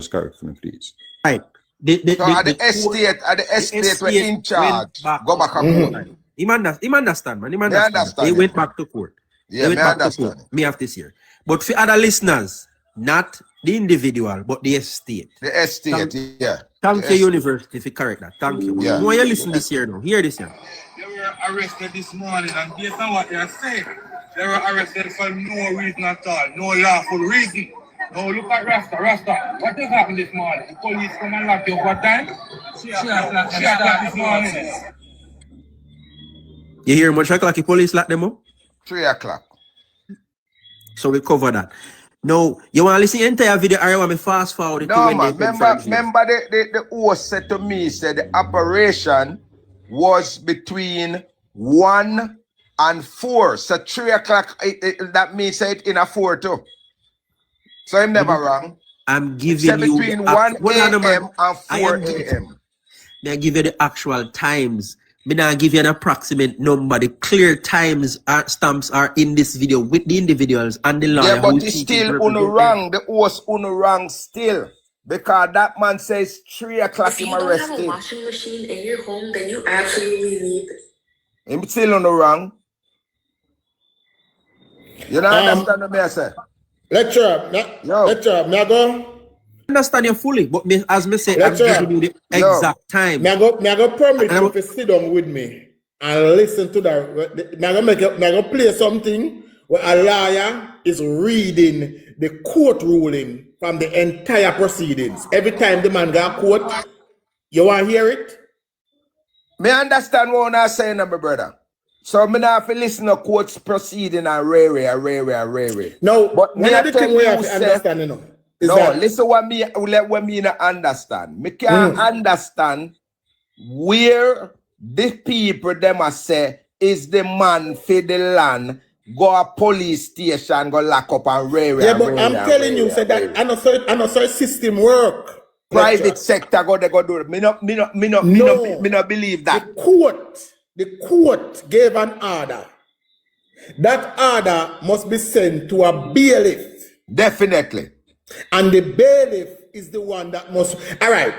correct for me, please. Right. The estate were in charge. Go back and court. Him understand, man. Him understand. They went back to court. Yeah, they went back to court. Me have this year. But for other listeners, not the individual, but the estate. The estate, yeah. Thank you, University, for correct that. Thank you. Yeah. When you listen this year now, hear this here. They were arrested this morning, and based on what they are saying, they were arrested for no reason at all, no lawful reason. Now look at Rasta. What has happened this morning? The police come and lock you up what time? 3 o'clock this morning. You hear much o'clock the police lock them up? 3 o'clock. So we cover that. Now, you want to listen to the entire video or you want me fast forward it? No, man. Remember the host said to me, said the operation was between 1 and 4. So 3 o'clock, that means it in a 4 too. So I'm never wrong. I'm giving you between 1 a.m. and 4 a.m. They give you the actual times. Me now give you an approximate number. The clear times stamps are in this video with the individuals and the lawyer. Yeah, but it's still wrong. The host wrong still. Because that man says 3 o'clock in arrested. If you don't have a washing machine in your home, then you absolutely need it. I'm still on the wrong. You don't understand what I say? Lecturer, lecturer, may I go? I understand you fully, but as me say, I'm giving you the exact time. May I go permit you to sit down with me and listen to that. May I go play something where a lawyer is reading the court ruling from the entire proceedings. Every time the man got court, you want to hear it? Me understand what I'm saying, my brother. So me not have to listen to court's proceeding and rare. No, but me the thing we have to understand, you know. Listen what me not understand. Me can't understand where the people them a say is the man for the land go a police station go lock up and rare. Yeah, but I'm telling you, say that I know so system work. Private sector go they go do it. Me not believe that. The court gave an order. That order must be sent to a bailiff. Definitely. And the bailiff is the one that must. All right.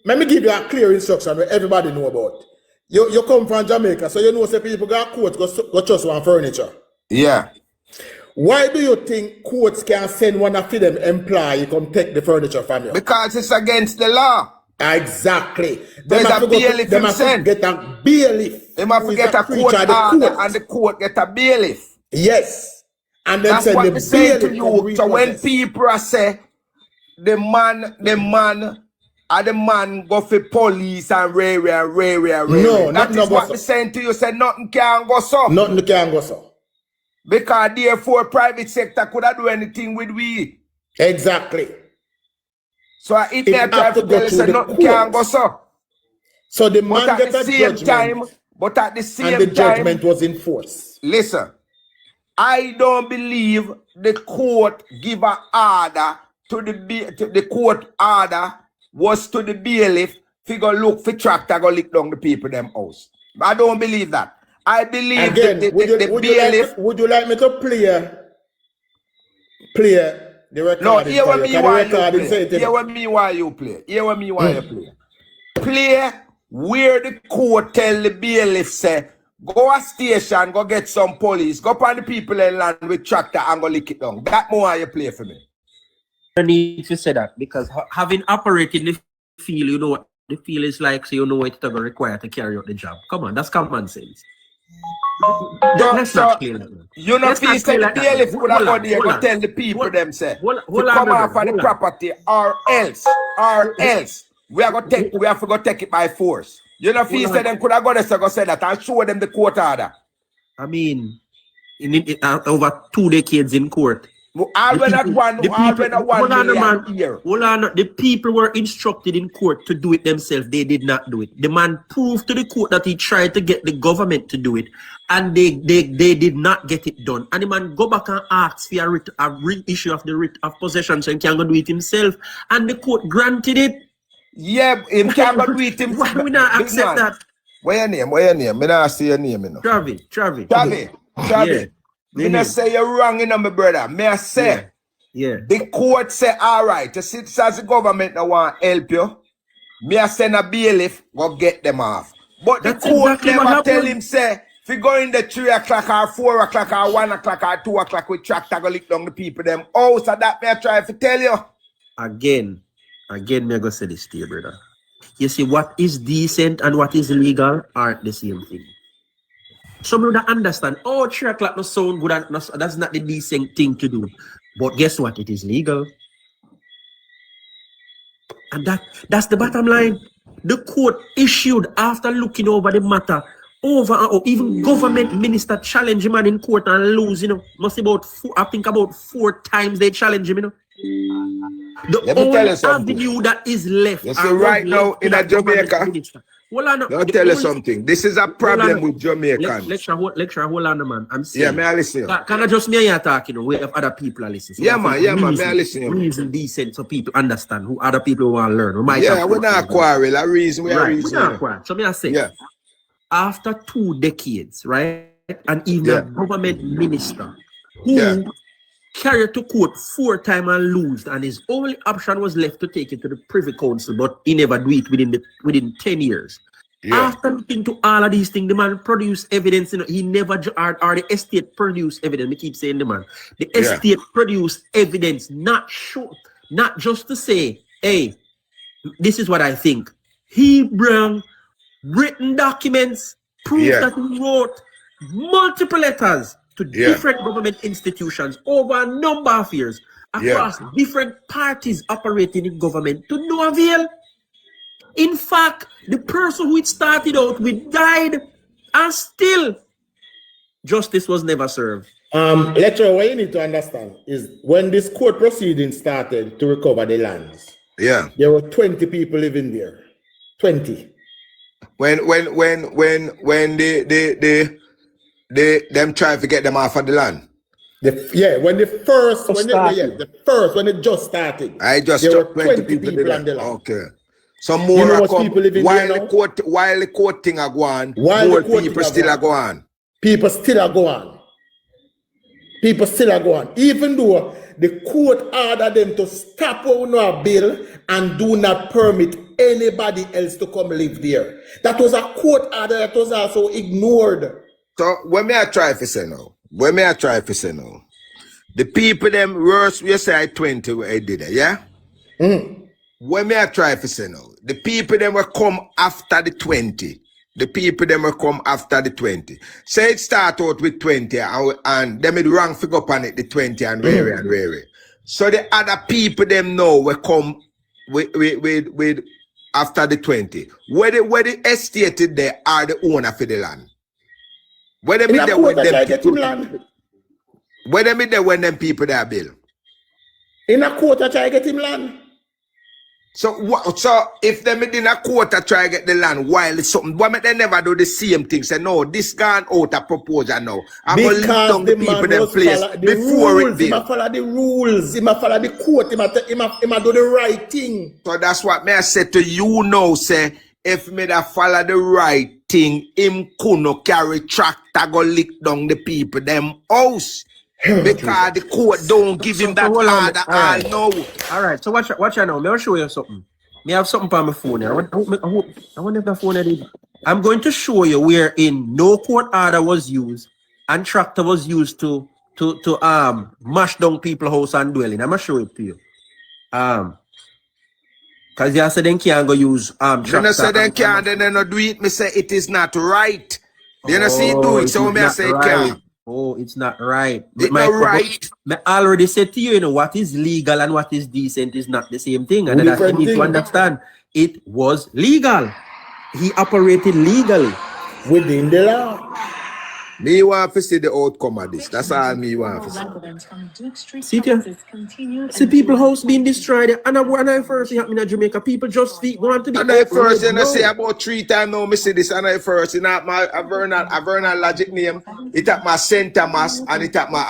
Let me give you a clear instruction where everybody know about. You come from Jamaica, so you know say people got court go trust one furniture. Yeah. Why do you think courts can send one of them employee come take the furniture from you? Because it's against the law. Exactly. There's a bailiff them have to get a bailiff. They have to get a court order and the court get a bailiff. Yes. And then that's send what the we say to bailiff. you. So when people say the man go for police and rare. No, that is what we saying to you. Say nothing can go so. Nothing can go so. Because therefore private sector could have do anything with we. Exactly. So if they try to tell us nothing can go so. So the man got a judgment. But at the same time, and the judgment was enforced. Listen, I don't believe the court give an order to the court order was to the bailiff figure look for tractor go lick down the people them house. I don't believe that. I believe again, the bailiff. Would you like me to play the record? No, hear what me why you play. Hear what me why you play. Hear what me why you play. Play where the court tell the bailiff say, go a station, go get some police, go find the people in land with tractor and go lick it down. That more you play for me. I need to say that because having operated the field, you know what the field is like, so you know what it's going to require to carry out the job. Come on, that's common sense. Let's not clear that. You know, feel say the bailiff could have gone there and tell the people them say to come off of the property or else we have to go take it by force. You know, feel say them could have gone there to say that and show them the court order. I mean, over 2 decades in court. The people were instructed in court to do it themselves. They did not do it. The man proved to the court that he tried to get the government to do it, and they did not get it done. And the man go back and ask for a reissue of the writ of possession so he can go do it himself, and the court granted it. Yeah, him can go do it himself. Why do we not accept that? What's your name? What's your name? I don't see your name, you know. Travis. Yeah. Me not say you're wrong, you know, my brother. Me I say, Yeah. The court say, all right, the citizens, the government don't want to help you. Me a send a bailiff, go get them off. But That's the court exactly what never tell happened. him, say, if you go in the 3 o'clock or 4 o'clock or 1 o'clock or 2 o'clock with tractor, go lick down the people, them. Oh, so that me I try to tell you. Again, me I go say this to you, brother. You see, what is decent and what is legal aren't the same thing. Some people don't understand, 3 o'clock no sound good, and that's not the decent thing to do. But guess what? It is legal. And that's the bottom line. The court issued after looking over the matter over and over. Even government minister challenge him in court and lose, Must be about about 4 times they challenge him, The only avenue that is left. You see, right now in Jamaica, I'll tell you something. This is a problem with Jamaicans. Lecturer, hold on, man. I'm saying. Yeah, may I listen? Can I just me here talking? We have other people are listening. So yeah, man, may I listen? Reason decent so people understand who other people want to learn. We're not quarrel. A reason we are reason. We're not quarrel. So me I say, after 2 decades, right, and even a government minister who carried to court 4 times and lose, and his only option was left to take it to the Privy Council, but he never do it within 10 years. After looking to all of these things, the man produced evidence. He never or the estate produced evidence. We keep saying the man. The estate produced evidence, not just to say, hey, this is what I think. He brought written documents, proof that he wrote multiple letters to different government institutions over a number of years across different parties operating in government to no avail. In fact, the person who it started out with died, and still justice was never served. Lecturer, what you need to understand is when this court proceeding started to recover the lands, there were 20 people living there. 20. When them try to get them off of the land. When it just started, there were 20 people on the land. Okay. Some more people living while the court thing are going, more people still are going. People still are going. People still are going. Even though the court ordered them to stop on a bill and do not permit anybody else to come live there. That was a court order that was also ignored. So when me I try to say now, the people them worse we say 20 where I did it, yeah? When me I try to say now, the people them will come after the 20. The people them will come after the 20. Say it start out with 20 and them it wrong figure up on it the 20 and rare. So the other people them know will come with after the 20. Where the estate there are the owner for the land. Where them there when them people, where them there when them people there bill. In a quarter try to get him land. So if them in a quarter try to get the land while it's something, why they never do the same thing? Say no, this gone out a proposal now. I'm gonna leave down the people them place before it he must follow the rules, he must follow the court, he must do the right thing. So that's what me I said to you now, say if me da follow the right thing, him couldn't carry tractor go lick down the people them house. Because the court don't give him that order. I know. All right. So watch I know. Let me show you something. Me have something on my phone here. I wonder if the phone is. I'm going to show you wherein no court order was used and tractor was used to mash down people's house and dwelling. I'm gonna show it to you. Because you said they can't go use tractor. You say they can't, then they not do it. Me say it is not right. You know see do it. So me I say it can't. Oh, it's not right. It's not right. I already said to you, what is legal and what is decent is not the same thing. And that you need to understand. It was legal. He operated legally. Within the law. Me want to see the outcome of this. That's all me want to see. See here? See people house being destroyed. And I first happened in Jamaica. People just want to be. And I first, you know, say about 3 times now, me see this. And I first, you know, my Vernon logic name. It at my center mass and it at my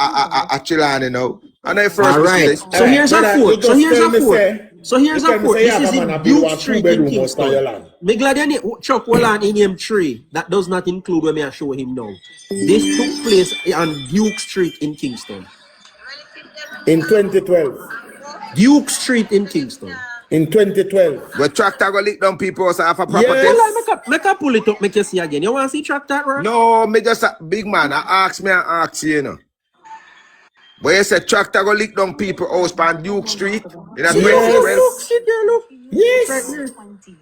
Achilani now. And I first. All right. So here's a foot. So here's a foot. This is in Duke Street in Kingston. Me glad you Chuck Wallan in M3. That does not include when I show him now. This took place on Duke Street in Kingston. In 2012. Duke Street in Kingston. In 2012. The tractor go lick down people house half a property. Yes. Make a pull it up, make you see again. You want to see tractor, right? No, me just big man. I ask you, you know. But you said tractor go lick down people house on Duke Street. In a 2012. Look. Yes. 2020,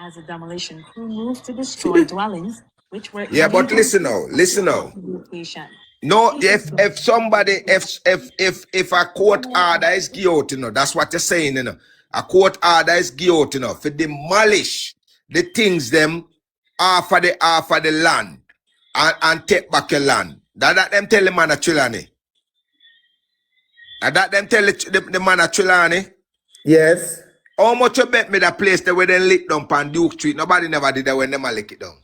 as a demolition crew moved to destroy dwellings which were Yeah, but listen now. location. No, if somebody if a court order is given, you know, that's what you're saying, you know. A court order is given, you know, for demolish the things them off of the land and take back your land. That them tell the man a Trelawney. That them tell the man a Trelawney. Yes. How much you bet me that place that where they lick down on Duke Street? Nobody never did that when them lick it down.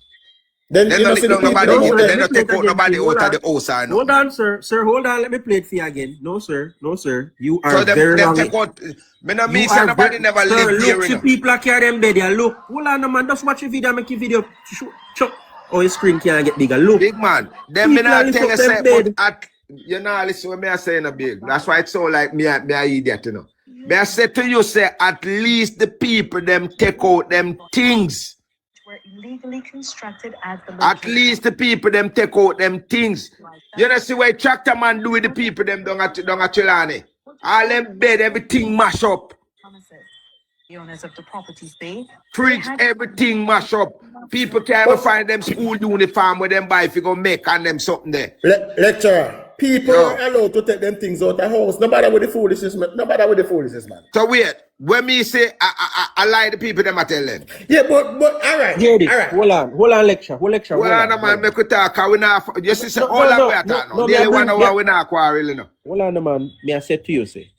Then They you don't know, see lick the down people nobody. them They there. don't take out nobody out of the house. I know. Hold on, sir. Sir, hold on. Let me play it for you again. No, sir. You are So them very wrong. take out. Me no mean You say are nobody never sir, live there. look, You see know. people are carrying them bed there. Look. Hold on, man. Just watch a video. Make a video. Oh, your screen can't get bigger. Look. Big man, them me People not are tell you lift up say, them but at you know listen what me I say in a big. That's why it's so like me I idiot, you know. Me I say to you say at least the people them take out them things. Were illegally constructed at the At location. least the people them take out them things. You know see what tractor man do with the people them down at Trelawney. All them bed, everything mash up. Promises. The owners of the property say Fridge, everything mash up. People can't even find them school uniform where them buy if you go make and them something there. Lecturer, people No. are allowed to take them things out of the house. Nobody with the foolishness, man. Nobody with the foolishness, man. So wait, when me say I lie the people them I tell them. Yeah, but all right. Hear this. All right. Hold on, lecture. Well, man, make we talk. We not. You see, No, all that no, way I no, talk no, now. me Daily I 1 bring- hour we not quarrel, you know. Hold on, man. Me I said to you, say,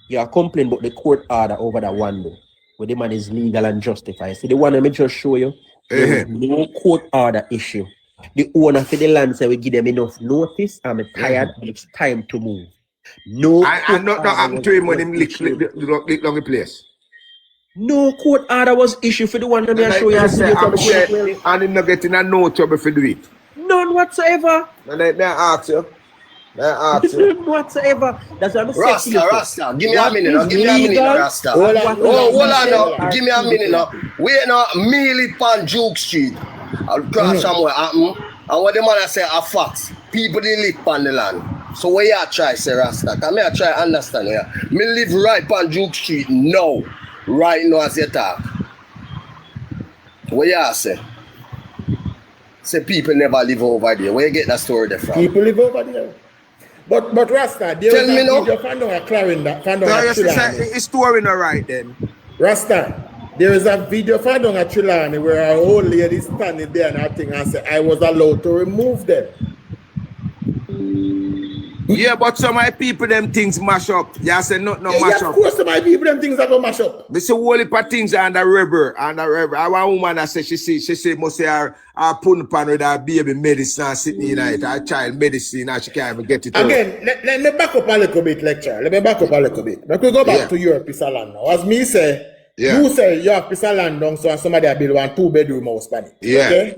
you are complaining about the court order over that one though, where the man is legal and justified. See, the one let me just show you. There is no court order issue. The owner for the land say we give them enough notice. I'm tired. It's time to move. No. I court not order happen was- to him when was him lick issued. the place. No court order was issued for the one that me I show you. I a say, video I'm from say, the court. and him not getting no trouble for do it. None whatsoever. And I ask you. None whatsoever. That's what I'm saying. to you, sir. Rasta, give me a What minute is now, give me a minute legal? now, Rasta. Hold on, What hold is Oh, hold on illegal now, are give me a two minute now. different. Wait now, meal it on Duke Street. I'll cross somewhere happen. And what the man I say are facts. People they live on the land. So what you try say Rasta? Come here try understand here. Me live right on Duke Street now. Right now as you talk. What you say? Say people never live over there. Where you get that story there from? People live over there. But Rasta, there Tell is me a now. video found on a Clarendon, found on So a you see, Trelawney. it's story not right then. Rasta, there is a video found on a Trelawney where a old lady standing there and I think I said I was allowed to remove them. Yeah, but some of my people them things mash up. You say no Yeah, mash of up. course, my people, them things are going to mash up. This a whole heap of things on the river. I want woman that say she say must say her put pan with her baby medicine and sitting in it, her child medicine and she can't even get it out. Again, let me back up a little bit, lecture. Let me back up a little bit. Let me go back Yeah. to your piece of land now. As me say, Yeah. you say you have piece of land down, so somebody a build one 2-bedroom house, buddy. Yeah. Okay?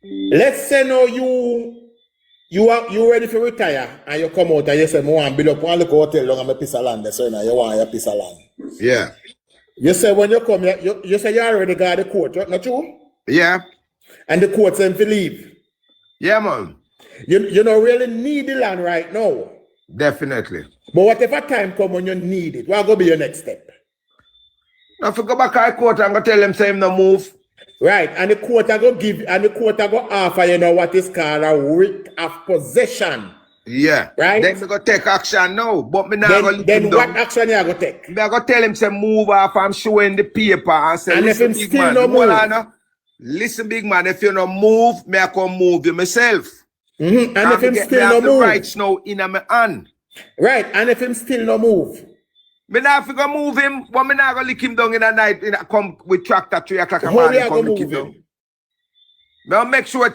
Let's say now you ready to retire and you come out and you say, I want to build up one little hotel down on my piece of land. So now you want your piece of land. Yeah. You say when you come, you say you already got the court, right? Not true? Yeah. And the court sent to leave. Yeah, man. You don't really need the land right now. Definitely. But whatever time come when you need it, what going to be your next step? Now if you go back to the court and go tell them say him no move. Right, and the court are going to give, and the court are going to offer, you know, what is called a writ of possession. Yeah. Right. Then we go take action now. But me now go Then what action you are going to take? Me I go tell him say move off and showing the paper and say And if listen him big still man. no hold move? on now. Listen big man, if you no move, me I come move you myself. And if him me still have no the move? rights now in my hand. Right, and if him still no move? Me not go move him, but me not go lick him down in the night. Come with tractor 3 o'clock in the How morning. you Come going lick to him move down. him? Me make sure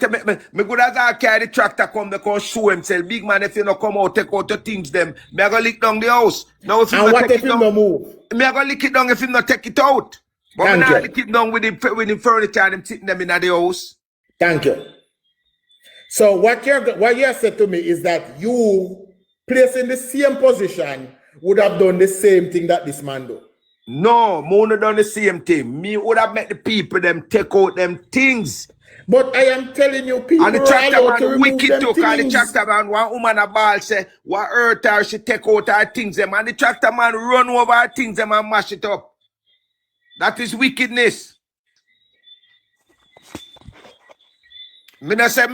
me good as I carry the tractor come, they come show himself. Big man, if you no come out, take out the things them. Me I go lick down the house. Now if you And no what take if it him down, no move? me I go lick it down if him not take it out. But Thank me you. not lick it down with the furniture and them sitting them in the house. Thank you. So what you said to me is that you placed in the same position, would have done the same thing that this man do. No, Mona done the same thing. Me would have met the people them take out them things. But I am telling you, people And the are tractor allowed to man remove wicked them too, cause the things. tractor man, one woman a ball say, what hurt her, she take out her things them, and the tractor man run over her things them and mash it up. That is wickedness. Me no say,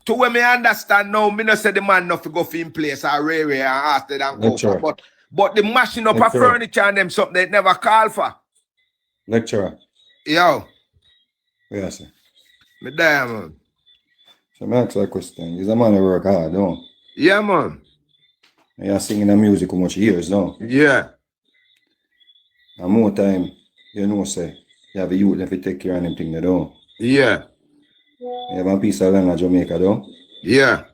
to when me understand now, me no say the man not to go for in place or rare and after that go for, but the mashing up of furniture and them something they never call for. Lecturer. Yo. Yes, sir. Me there, man. So I ask you a question. He's a man who work hard, don't you? Yeah, man. You're singing the music how much years now? Yeah. And more time, you know, say, you have a youth if you take care of them thing, don't you? Yeah. You have a piece of land in Jamaica, don't you? Yeah.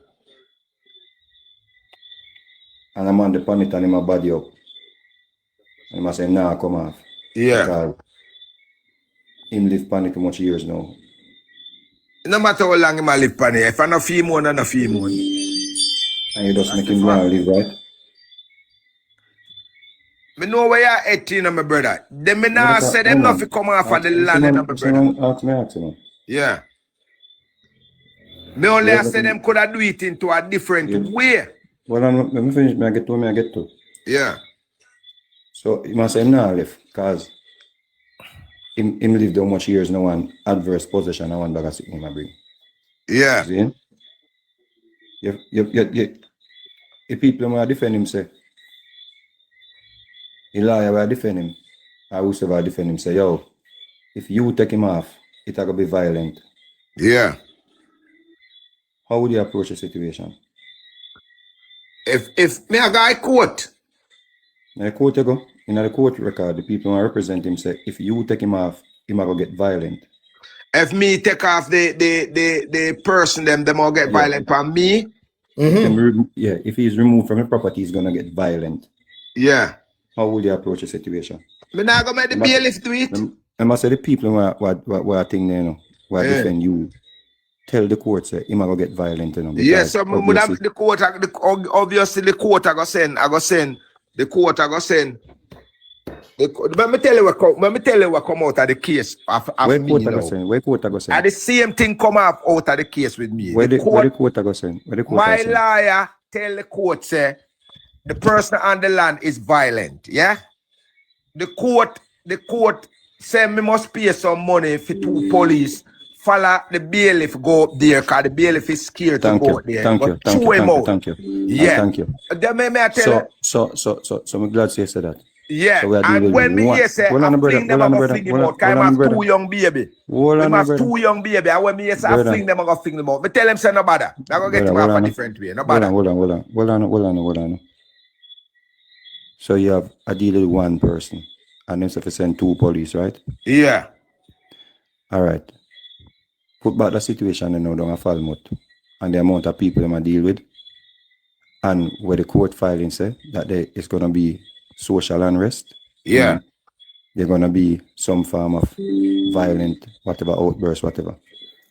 And a man depend it and him a body up. And him a say, nah, come off. Yeah. Because him live panic too much years now. No matter how long him a live pan here, if I no fee more, no fee more. And you just make him go and live, right? Me know where you're at, you know, my brother. Them me now say them not fi come off of the land, you know, my brother. Ask me. Yeah. Me only say them could have do it into a different way. Well, let me finish. I get to. Yeah. So, you must say him now live, because him live how much years now and adverse possession and one bag of sick him a bring. Yeah. See? The people who defend him say, the lawyer will defend him, or whosoever defend him say, yo, if you take him off, it's going to be violent. Yeah. How would you approach the situation? If me a guy court. In the court you go, in the court record, the people who represent him say, if you take him off, he might go get violent. If me take off the person, them all get violent on me. Yeah, if he's removed from the property, he's gonna get violent. Yeah. How would you approach the situation? Me not gonna make the bailiff do it. I must say the people who are thing there, you know, who are defend you, tell the court say he might go get violent, you know. Yes, so the court obviously the court I go send the court I go send. Let me tell you what come out of the case of where me. Court I go send? And the same thing come up out of the case with me. Where the court I go send? My lawyer tell the court say the person on the land is violent. Yeah. The court say me must pay some money for 2 police. Follow the bailiff go up there because the bailiff is scared to go there. Thank you. Yeah. Thank you. Then I tell so I'm glad you said that. Yeah, so and when me hear say, I fling them, I go fling them out, because I have 2 young baby. I have 2 young baby, and when me hear say, I fling them, I go fling them out. But tell them, say, no bother. I go get them off a different way, no bother. Hold on. So you have a deal with 1 person, and then so if you send 2 police, right? Yeah. All right. Put back the situation and now down a Falmouth, and the amount of people them I deal with, and where the court filing say that there is going to be social unrest. Yeah. There's going to be some form of violent, whatever, outburst, whatever.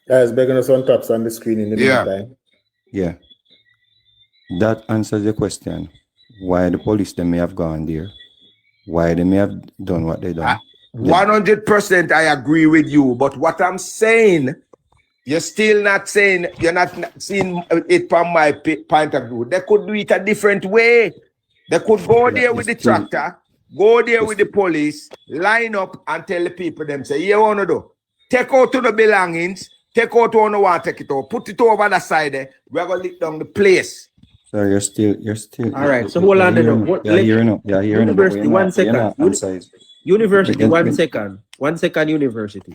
Guys, begging us on tops on the screen in the meantime. Yeah. That answers the question. Why the police they may have gone there. Why they may have done what they done. 100% I agree with you. But what I'm saying, you're still not saying, you're not seeing it from my point of view. They could do it a different way. They could go there with the tractor, go there with the police, line up and tell the people them, say, you want to do? Take out to the belongings, take out to the water, take it out, put it over the side there, we're going to lick down the place. So you're still. All right, so hold on. University, 1 second. University, 1 second. 1 second, university.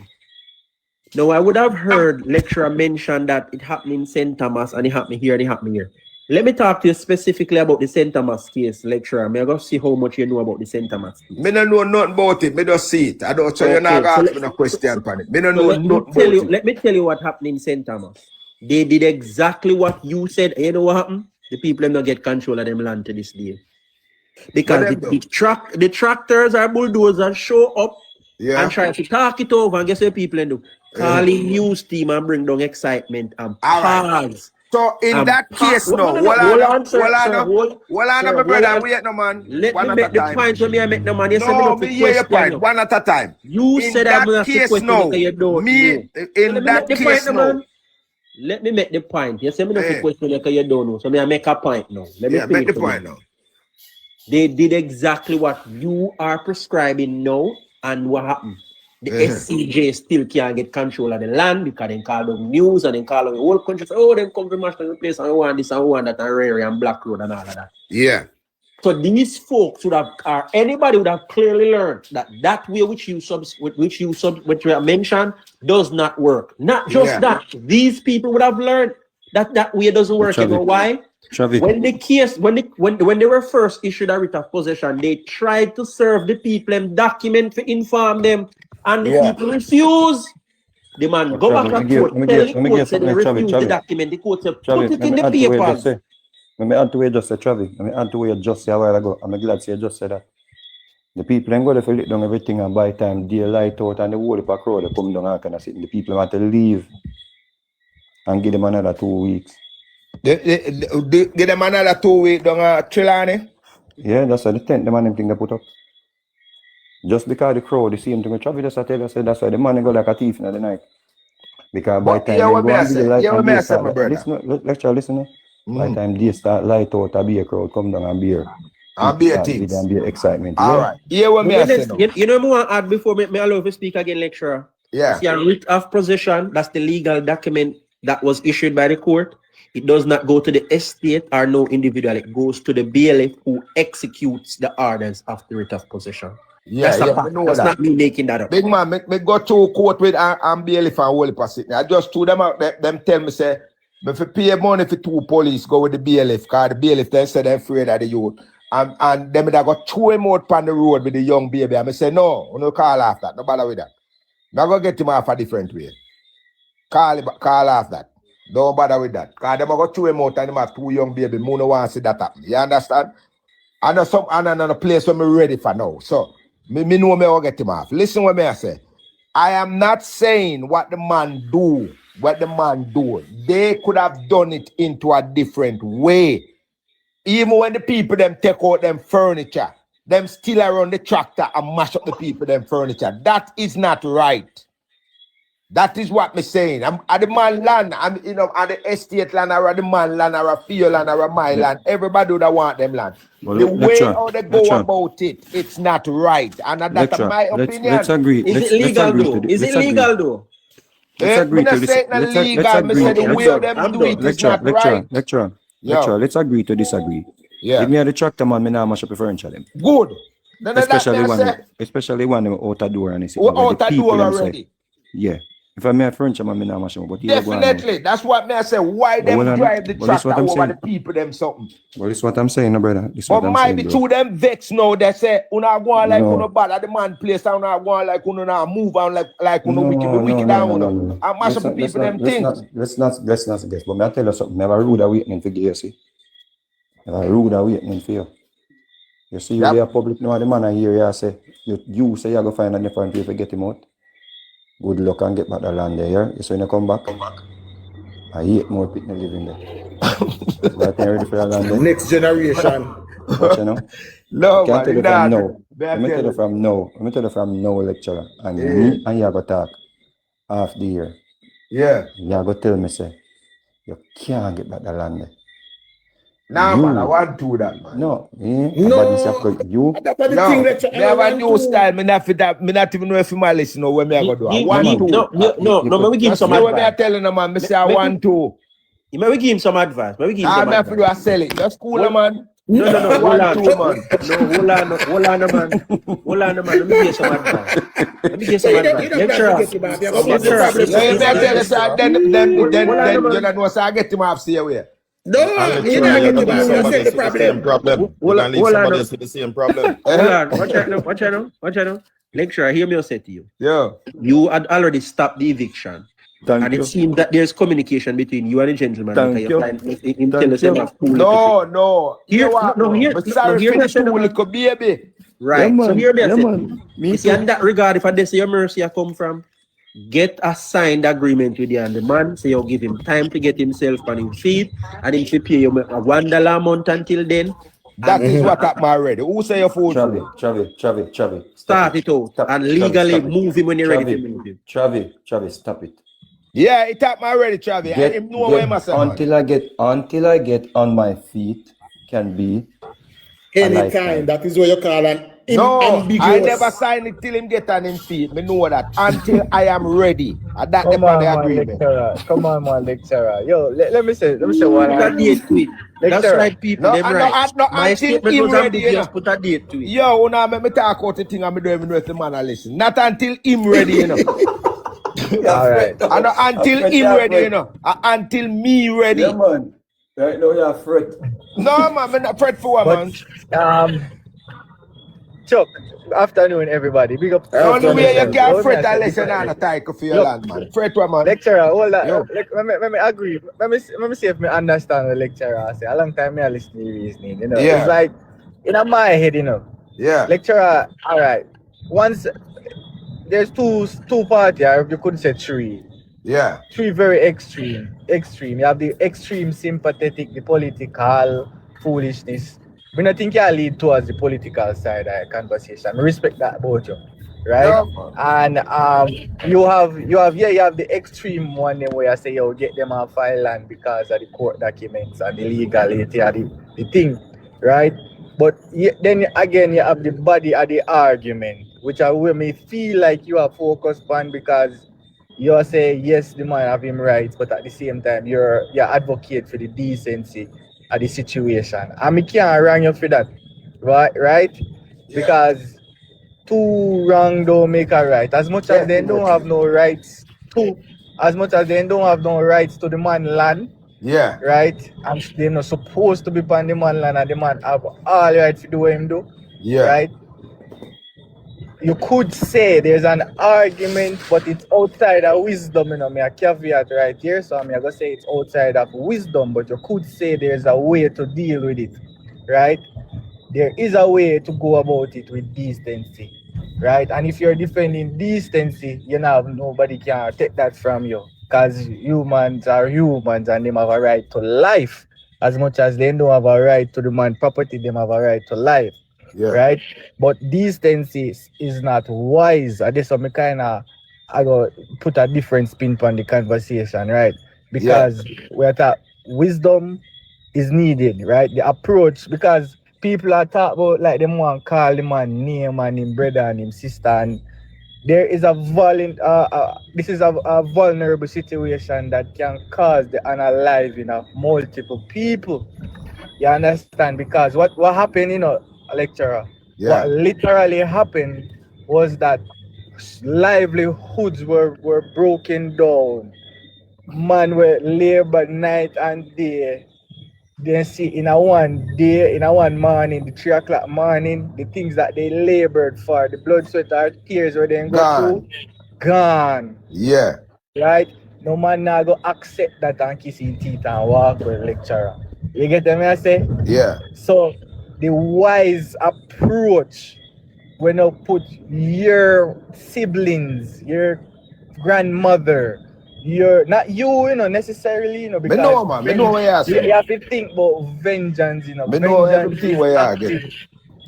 Now, I would have heard lecturer mention that it happened in St. Thomas and it happened here and it happened here. Let me talk to you specifically about the St. Thomas case, lecturer. May I go see how much you know about the St. Thomas case? Me don't know nothing about it. Me just see it. I don't. So you're not asking me no question on it. Me don't know nothing about it. Let me tell you what happened in St. Thomas. They did exactly what you said. You know what happened? The people don't get control of them land to this day. Because the tractors or bulldozers show up and try to talk it over, and guess what people do? Calling news team and bring down excitement and pause. So in that case now, hold on, sir, hold on, my brother, wait no man. Let me make the point when I make no man. You say me No, not me to hear your question point, one at a time. You In said I'm that not to case question now, you don't me, know. in that case now. Let me make the point. You say me not to question you because you don't know. So me I make a point now. Let me make the point now. They did exactly what you are prescribing now, and what happened? The SCJ still can't get control of the land because they call them news and they call them the whole country. Say, oh, they come to mash the place and we want this and we want that and Rary and Black Road and all of that. Yeah. So these folks would have, or anybody would have clearly learned that that way which you mentioned does not work. Not just that. These people would have learned that that way doesn't work. You know why? When the case, when they were first issued a writ of possession, they tried to serve the people and document to inform them, and the people refuse. The man go back and court, tell the court say they refuse the document. The court said put it in the papers. Let me add to what you just said, Travis. Let me add to what you just said a while ago. I'm glad you just said that. The people ain't going to lick down everything and by time daylight out and the whole of a crowd they come down and kind of sit. The people want to leave and give them another 2 weeks. Give them another 2 weeks down Trelawney? Yeah, that's the tent the man them thing they put up. Just because the crowd, the same thing with Travis just tell you, that's why the man go like a thief in the night. Because by time they go and do the light and they start, listen. By the time they start light out, a beer crowd come down and beer. And beer things. And beer excitement. All right. Hear what me say now. You know what I want to add before me allow to speak again, lecturer? Yeah. See a writ of possession, that's the legal document that was issued by the court. It does not go to the estate or no individual. It goes to the bailiff who executes the orders of the writ of possession. Yeah, that's not me making that up. Big man, me go to court with and bailiff and whole person. I just told them out, them tell me say, if you pay money for 2 police, go with the bailiff, because the bailiff then said they're afraid of the youth. And them that got 2 him out on the road with the young baby. And I say, no, no call off that. No bother with that. I'm going to get him off a different way. Call off that. Don't bother with that. Because them got 2 him out and them have 2 young baby. I don't want to see that happen. You understand? I know some another place where I'm ready for now. So, me know me will get him off. Listen what me I say. I am not saying what the man do. They could have done it into a different way. Even when the people them take out them furniture, them still around the tractor and mash up the people them furniture. That is not right. That is what me saying. I'm at the man land, I'm at the estate land or at the man land or a field land or a my land. Everybody would want them land. Well, the way how they go about it, it's not right. And that's my opinion. Let's agree. Is it legal though? Is it legal though? Let's agree to disagree. Lecturer, let's agree to disagree. Yeah. Give me the tractor man, me now mash up the furniture them. Good. Especially one out the door and it's out the door already. Yeah. If I may have furniture man, me now mash up. But definitely. That's what me I say. Why them drive the tractor over the people them something? Well, this is what I'm saying, no brother. But might be to them vex now. They say, "Una go on like una bad at the man place, and una go on like una move on like una wicked down." And mash up the people them things. Let's not guess. But me I tell you something. Never rude awakening for you, see. Never rude awakening for you. You see, you are public now. The man I hear you say, you say you go find a different people get him out. Good luck and get back the land there. You say you come back. I hate more people living there. But I'm ready for the land there. Next generation. But, you know, no, can't tell you from now. Let me tell you from now, lecturer. And me and you go talk half the year. Yeah. You go tell me say you can't get back the land there. Nah, man, I want to do that, man. No. You? Never new style. Me not even know if you might listen or when me I go do. I want to. No, we give him some advice. What me I telling them, man, me say I want to. Maybe we give him some advice. I'm not for you to sell it. That's cool, man. No, hold on, man. Hold on, man. Let me give you some advice. I get him off see away. No, you don't get him off. You said the problem. Hold on. The same problem. Watch out. Lecturer, hear me say to you. Yeah. You had already stopped the eviction. Thank you. It seems that there's communication between you and the gentleman. Thank you. No. Here, little baby. Right. Yeah, so here they man. you see, in that regard, if I say your mercy, I come from. get a signed agreement with you and the man, so you give him time to get himself on his feet, and him to pay you $1 a month until then. That is what happened already. Who say your phone? Travi. Start it out and legally move him when you're ready to move him. Travi, stop it. Yeah, it happened already, Travi. I him know where myself. Until I get on my feet can be anytime. That is what you call an ambiguous. I never sign it till him get on him feet. Me know that until I am ready. And that the agreement. Come on, man, lecturer. Yo, let me say what I date to it. That's right, people. My statement was ambiguous. Put a date to it. Yo, now me talk about the thing and me don't even know if the man listen. Not until him ready, you know. All right. And until him ready, you know. Until me ready. Yeah, man. Right now you're fret. No, man, I'm not fret for one, man. Chuck, afternoon, everybody. Big up. The only way you can fret unless you're not a tyke for your land, man. Fret one, man. Lecturer, hold on. Let me agree. Let me see if I understand the lecturer. I say a long time I listen to reasoning. You know, it's like in my head, you know. Yeah. Lecturer, all right. Once there's two parties, you couldn't say three. Yeah. Three very extreme. You have the extreme sympathetic, the political foolishness. We don't think you lead towards the political side of the conversation. I respect that about you, right? Yeah. And you have the extreme one where you say you get them on file land because of the court documents and the legality of the thing, right? But then again you have the body of the argument, which I will may feel like you are focused on because you say yes, the man have him rights, but at the same time you're advocate for the decency of the situation. And I can't wrong you for that. Right? Yeah. Because two wrong don't make a right. As much as they don't have no rights to the man land. Yeah. Right? And they're not supposed to be on the man land and the man have all the right to do what him do. Yeah. Right? You could say there's an argument, but it's outside of wisdom, you know. Me a caveat right here, so I'm gonna say it's outside of wisdom, but you could say there's a way to deal with it, right? There is a way to go about it with decency, right? And if you're defending decency, you know, nobody can take that from you, because humans are humans and they have a right to life. As much as they don't have a right to the man property, they have a right to life. Yeah. Right, but decency is not wise. I guess I'm I go put a different spin on the conversation, right? Because we're talking wisdom is needed, right? The approach, because people are talking about like them want to call the man name and him brother and him sister, and there is a vulnerable situation that can cause the unaliving of multiple people. You understand? Because what happened, you know, lecturer. What literally happened was that livelihoods were broken down. Man were labor night and day. Then see in a one morning, the 3 o'clock morning, the things that they labored for, the blood, sweat, or tears where they go through, gone. Yeah. Right? No man now go accept that and kiss his teeth and walk with lecturer. You get what I say? Yeah. So the wise approach when you put your siblings, your grandmother, not you know, necessarily, you know, because I know what you're saying. You have to think about vengeance, you know. I know everything where you're getting.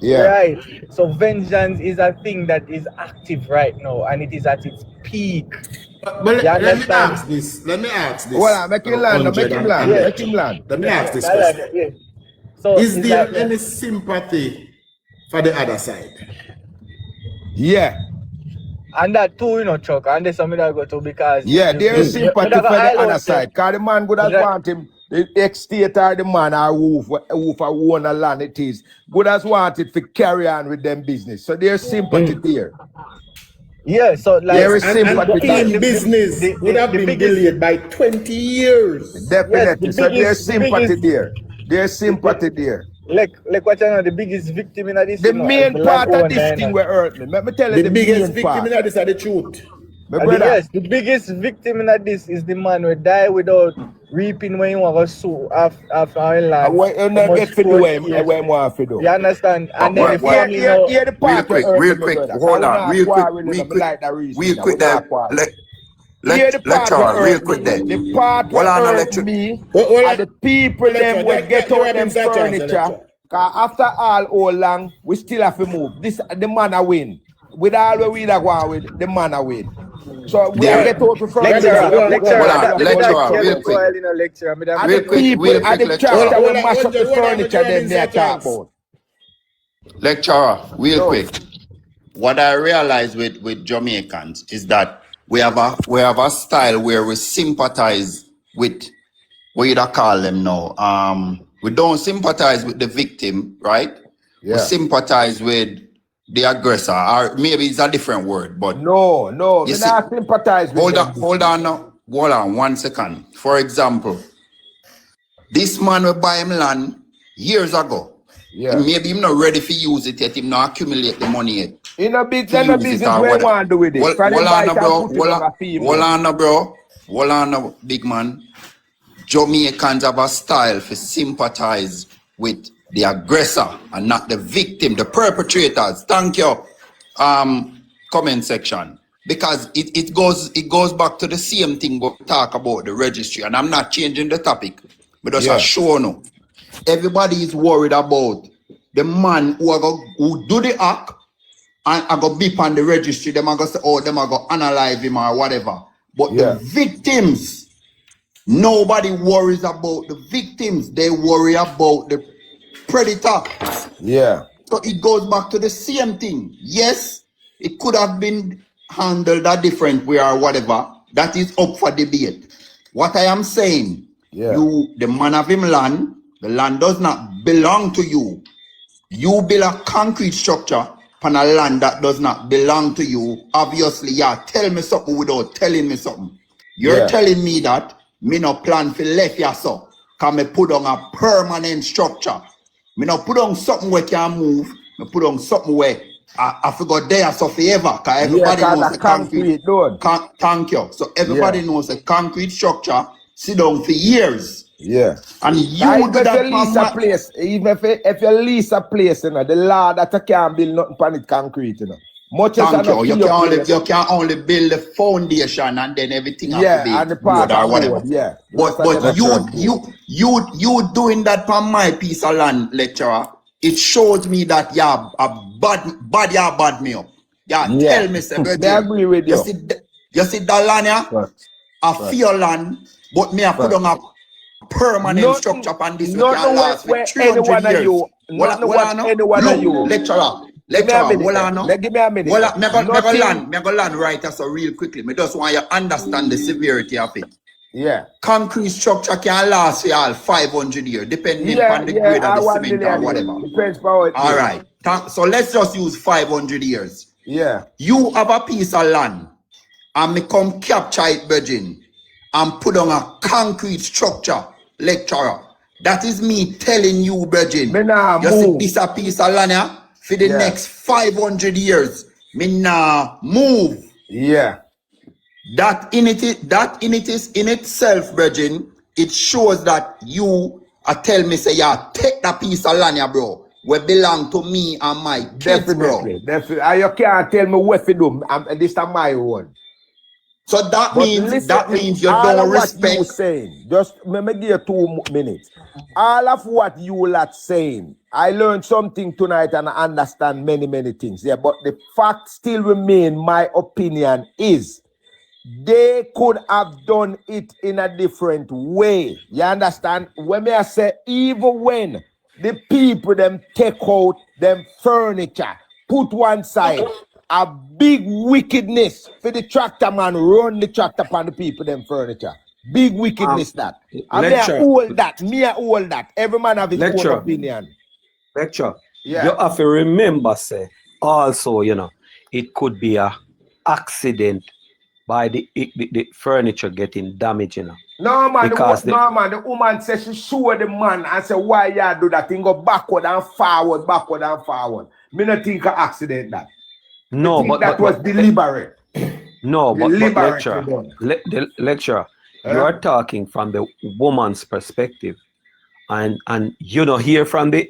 Yeah. Right. So vengeance is a thing that is active right now and it is at its peak. But let me ask this. Well, make him land. Let me ask this question. Yeah. So is there any sympathy for the other side? Yeah. And that too, you know, Chuck, and there's something that I go to because there is sympathy for the other side. Because the man would have want him, the ex-state or the man or who for own a land it is, would have wanted to carry on with them business. So there's sympathy there. Yeah, so like there is sympathy. And business would have been delayed by 20 years. Definitely. So there's sympathy there. There's sympathy there. Like what you know, the biggest victim in this. The main part of this thing will hurt me. Let me tell you the biggest victim in this is the truth. Yes, the biggest victim in this is the man who die without reaping when you want to sue after our land. You not get to do what you want to do. You understand? And then the family real quick, hold on, real quick. Here the part Lecturer, where real hurt quick me. there. The part Well, where I know hurt lecture. me Well, are the people them will lecturer, get give out him them that chance, furniture. lecturer. Cause after all long, we still have to move. This the man a win. With all where we da go on with, the man a win. So we are There. get out the furniture. Lecturer, Hold on, lecturer, Hold on, me da lecturer, care real go quick. ahead in a lecture. Me da And Real the quick, people real and quick, the lecturer. tractor will mash up hold the on, furniture them Jeremy, me a talk chance. about. Lecturer, real Yo. quick. What I realize with Jamaicans is that we have a style where we sympathize with what you call them now. We don't sympathize with the victim, right? We Yeah. sympathize with the aggressor, or maybe it's a different word, but No, you me see, not sympathize with them. hold on now. Hold on 1 second. For example, this man will buy him land years ago. Yeah. And maybe him not ready for use it yet, him not accumulate the money yet. In a big To then a use it business or where you whatever. want to do with it. From Hold the on, bite bro. and put it on a film. Hold on, bro. Hold on, big man. Jamaicans have a style for sympathize with the aggressor and not the victim, the perpetrators. Thank you. Comment section. Because it goes back to the same thing we talk about the registry, and I'm not changing the topic. But just a show no. Everybody is worried about the man who do the act and I go beep on the registry. Them I go say, oh, them I go analyze him or whatever. But the victims, nobody worries about the victims. They worry about the predator. Yeah. So it goes back to the same thing. Yes, it could have been handled a different way or whatever. That is up for debate. What I am saying, you, the man of him land, the land does not belong to you. You build a concrete structure on a land that does not belong to you. Obviously, tell me something without telling me something. You're telling me that me no plan for left ya so. Cause me put on a permanent structure. Me no put on something where can move. Me put on something where I forgot there so forever. Cause everybody knows the concrete. Thank you. So everybody knows the concrete structure sit down for years. Yeah. And you do that lease a place, even if you lease a place, you know, the law that you can't build nothing on it concrete, you know. Much as you can only build the foundation and then everything have to be and the part or whatever. But you doing that on my piece of land, lecturer, it shows me that you bad me up. Tell me, sir, I agree with you. You see that land here? I feel land, but me I put on a permanent structure on this which can last for 300 years. Lecturer, give me a minute. Me go land right so real quickly. Me just want you to understand the severity of it. Yeah. Concrete structure can last for all 500 years, depending on the grade of the cement or whatever. Depends on all right. So let's just use 500 years. Yeah. You have a piece of land and me come capture it, virgin, and put on a concrete structure, lecturer. That is me telling you, virgin. You see this a piece of land here? For the next 500 years, me nah move. Yeah. That in itself, virgin, it shows that you tell me say, take that piece of land here, bro. We belong to me and my kids, bro. Definitely. And you can't tell me what to do. This is my own. So that means you don't respect. What you saying. Just let me give you 2 minutes. All of what you are saying, I learned something tonight and I understand many things. Yeah, but the fact still remain. My opinion is they could have done it in a different way. You understand? When I say even when the people them take out them furniture, put one side. A big wickedness for the tractor man run the tractor upon the people them furniture. Big wickedness that. And me I hold that. Every man have his own opinion. Lecture. Yeah. You have to remember, say, also, you know, it could be a accident by the furniture getting damaged, you know. No man, the woman says she saw the man and say, why you do that thing? Go backward and forward. Me not think an accident that. No, but that was deliberate. No, but lecturer, lecturer, you are talking from the woman's perspective, and you know, here from the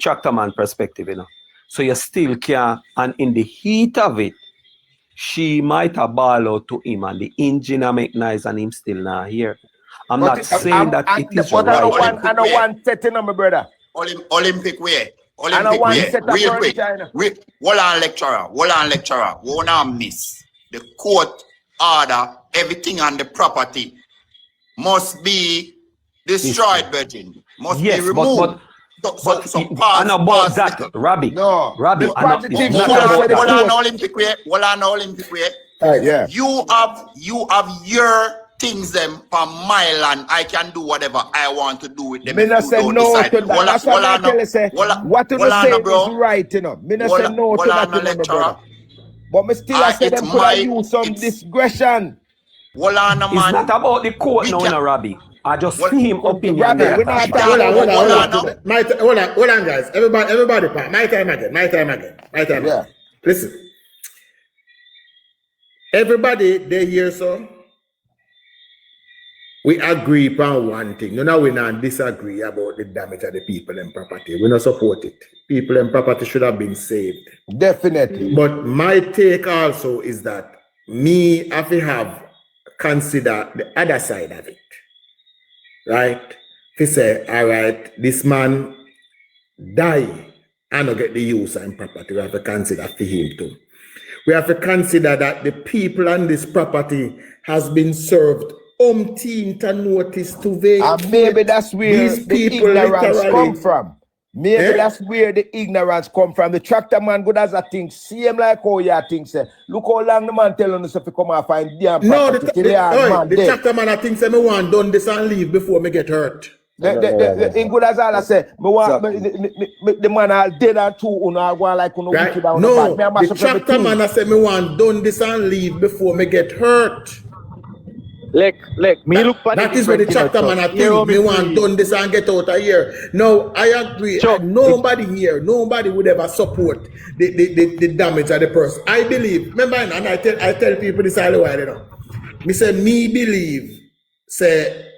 tractor man perspective, you know. So you still can, and in the heat of it, she might have ball out to him and the engine a make noise and him still not here. I'm But not saying that it is but right. I know one setting on my brother. Olympic way. I know Olympic one way. set of Real quick. China. Hold on, lecturer. Won't I miss? The court order, everything on the property must be destroyed, Virgin. Must be removed. I know about that, Robbie. No. Robbie, The I know, positive it's not side about of the Hold that. on, Olympic way. Yeah. You have your things them for my land. I can do whatever I want to do with them. Me not say no to that. That's what I tell you, say. What you say is right, you know. Me not say no to that, you know, brother. But me still I say them could have used some discretion. Hold on, man. It's not about the court now, no, Robbie. I just see him opinion. Robbie, there. we're not Hold on, guys. Everybody, my time again. Yeah. Listen. Everybody, they hear so. We agree upon one thing. You know, we not disagree about the damage of the people and property. We not support it. People and property should have been saved. Definitely. But my take also is that me have to have consider the other side of it. Right? To say, all right, this man die and not get the use and property. We have to consider for him too. We have to consider that the people on this property has been served umpteen notice to vacate. And maybe that's where these the people ignorance literally come from. Maybe that's where the ignorance come from. The tractor man good as a thing, same like how you think say. Look how long the man tell us if you come and find damn property. The tractor man I think say me want done this and leave before me get hurt. In good as all I say, me want the man are dead and two uno go like uno right? wicked down No, the back. the tractor man I say me want done this and leave before me get hurt. Me look for that is what the tractor man I think me want done this and get out of here. No, I agree. Nobody here, nobody would ever support the damage of the person. I believe, remember, and I tell people this all the while, you know. Me say me believe, say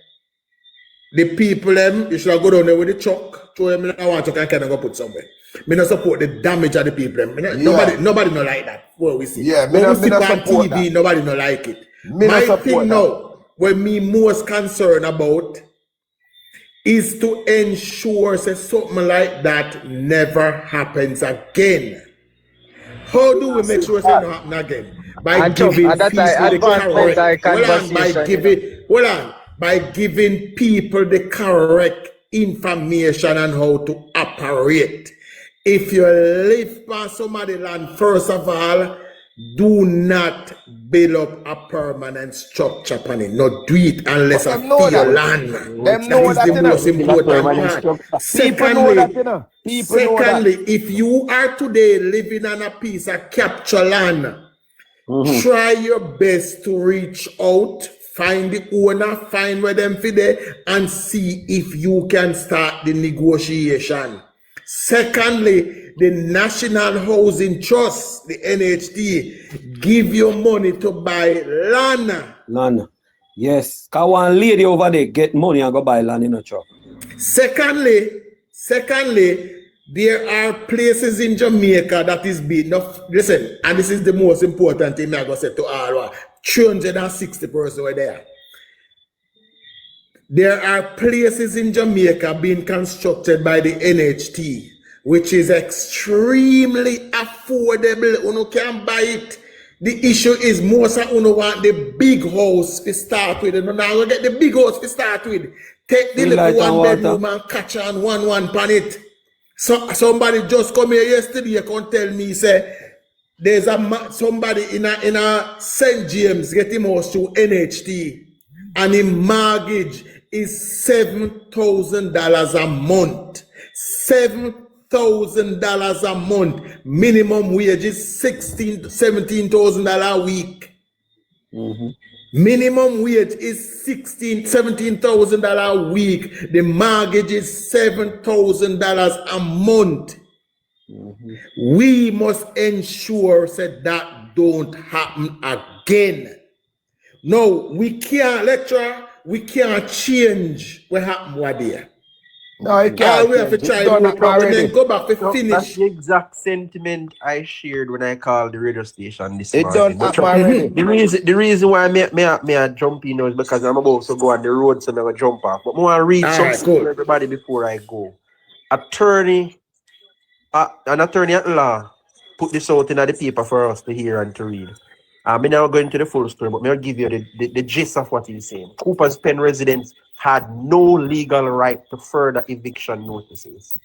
the people them, you should go down there with the truck, show them I want to kind of go put somewhere. Me not support the damage of the people. Nobody no like that. What we see. Yeah, when we see on TV, that. nobody no like it. My thing now, what me most concerned about is to ensure that something like that never happens again. How do we make sure it don't happen again? By giving people the correct information on how to operate. If you live on somebody's land, first of all, do not build up a permanent structure upon it. Not do it unless I feel your land. That is the most important part. Secondly, if you are today living on a piece of capture land, try your best to reach out, find the owner, find where them fit there, and see if you can start the negotiation. Secondly, the National Housing Trust, the NHT, give you money to buy land. Land. Yes. Cause one lady over there get money and go buy land in a truck. Secondly, there are places in Jamaica that is being listen, and this is the most important thing I go say to all 360 persons were there. There are places in Jamaica being constructed by the NHT, which is extremely affordable. You can buy it. The issue is most of you want the big house to start with. And now you get the big house to start with. Take the little one bedroom and catch on one pan it. So somebody just come here yesterday and tell me, say, there's somebody in a St. James get him house through NHT, and his mortgage is $7,000 a month. $7,000 a month. Minimum wage is $17,000 a week. Minimum wage is $17,000 a week. The mortgage is $7,000 a month. We must ensure that don't happen again. No, we can't, lecturer, we can't change what happened there. No, you can't. All we have to try to do and then go back to That's finish. the exact sentiment I shared when I called the radio station this It morning. done already. The reason why I jump in now is because I'm about to go on the road, so I'm going to jump off. But I want to read something to everybody before I go. An attorney at law put this out in the paper for us to hear and to read. I'm not going into the full story, but I'll give you the gist of what he's saying. Cooper's Pen residents had no legal right to further eviction notices.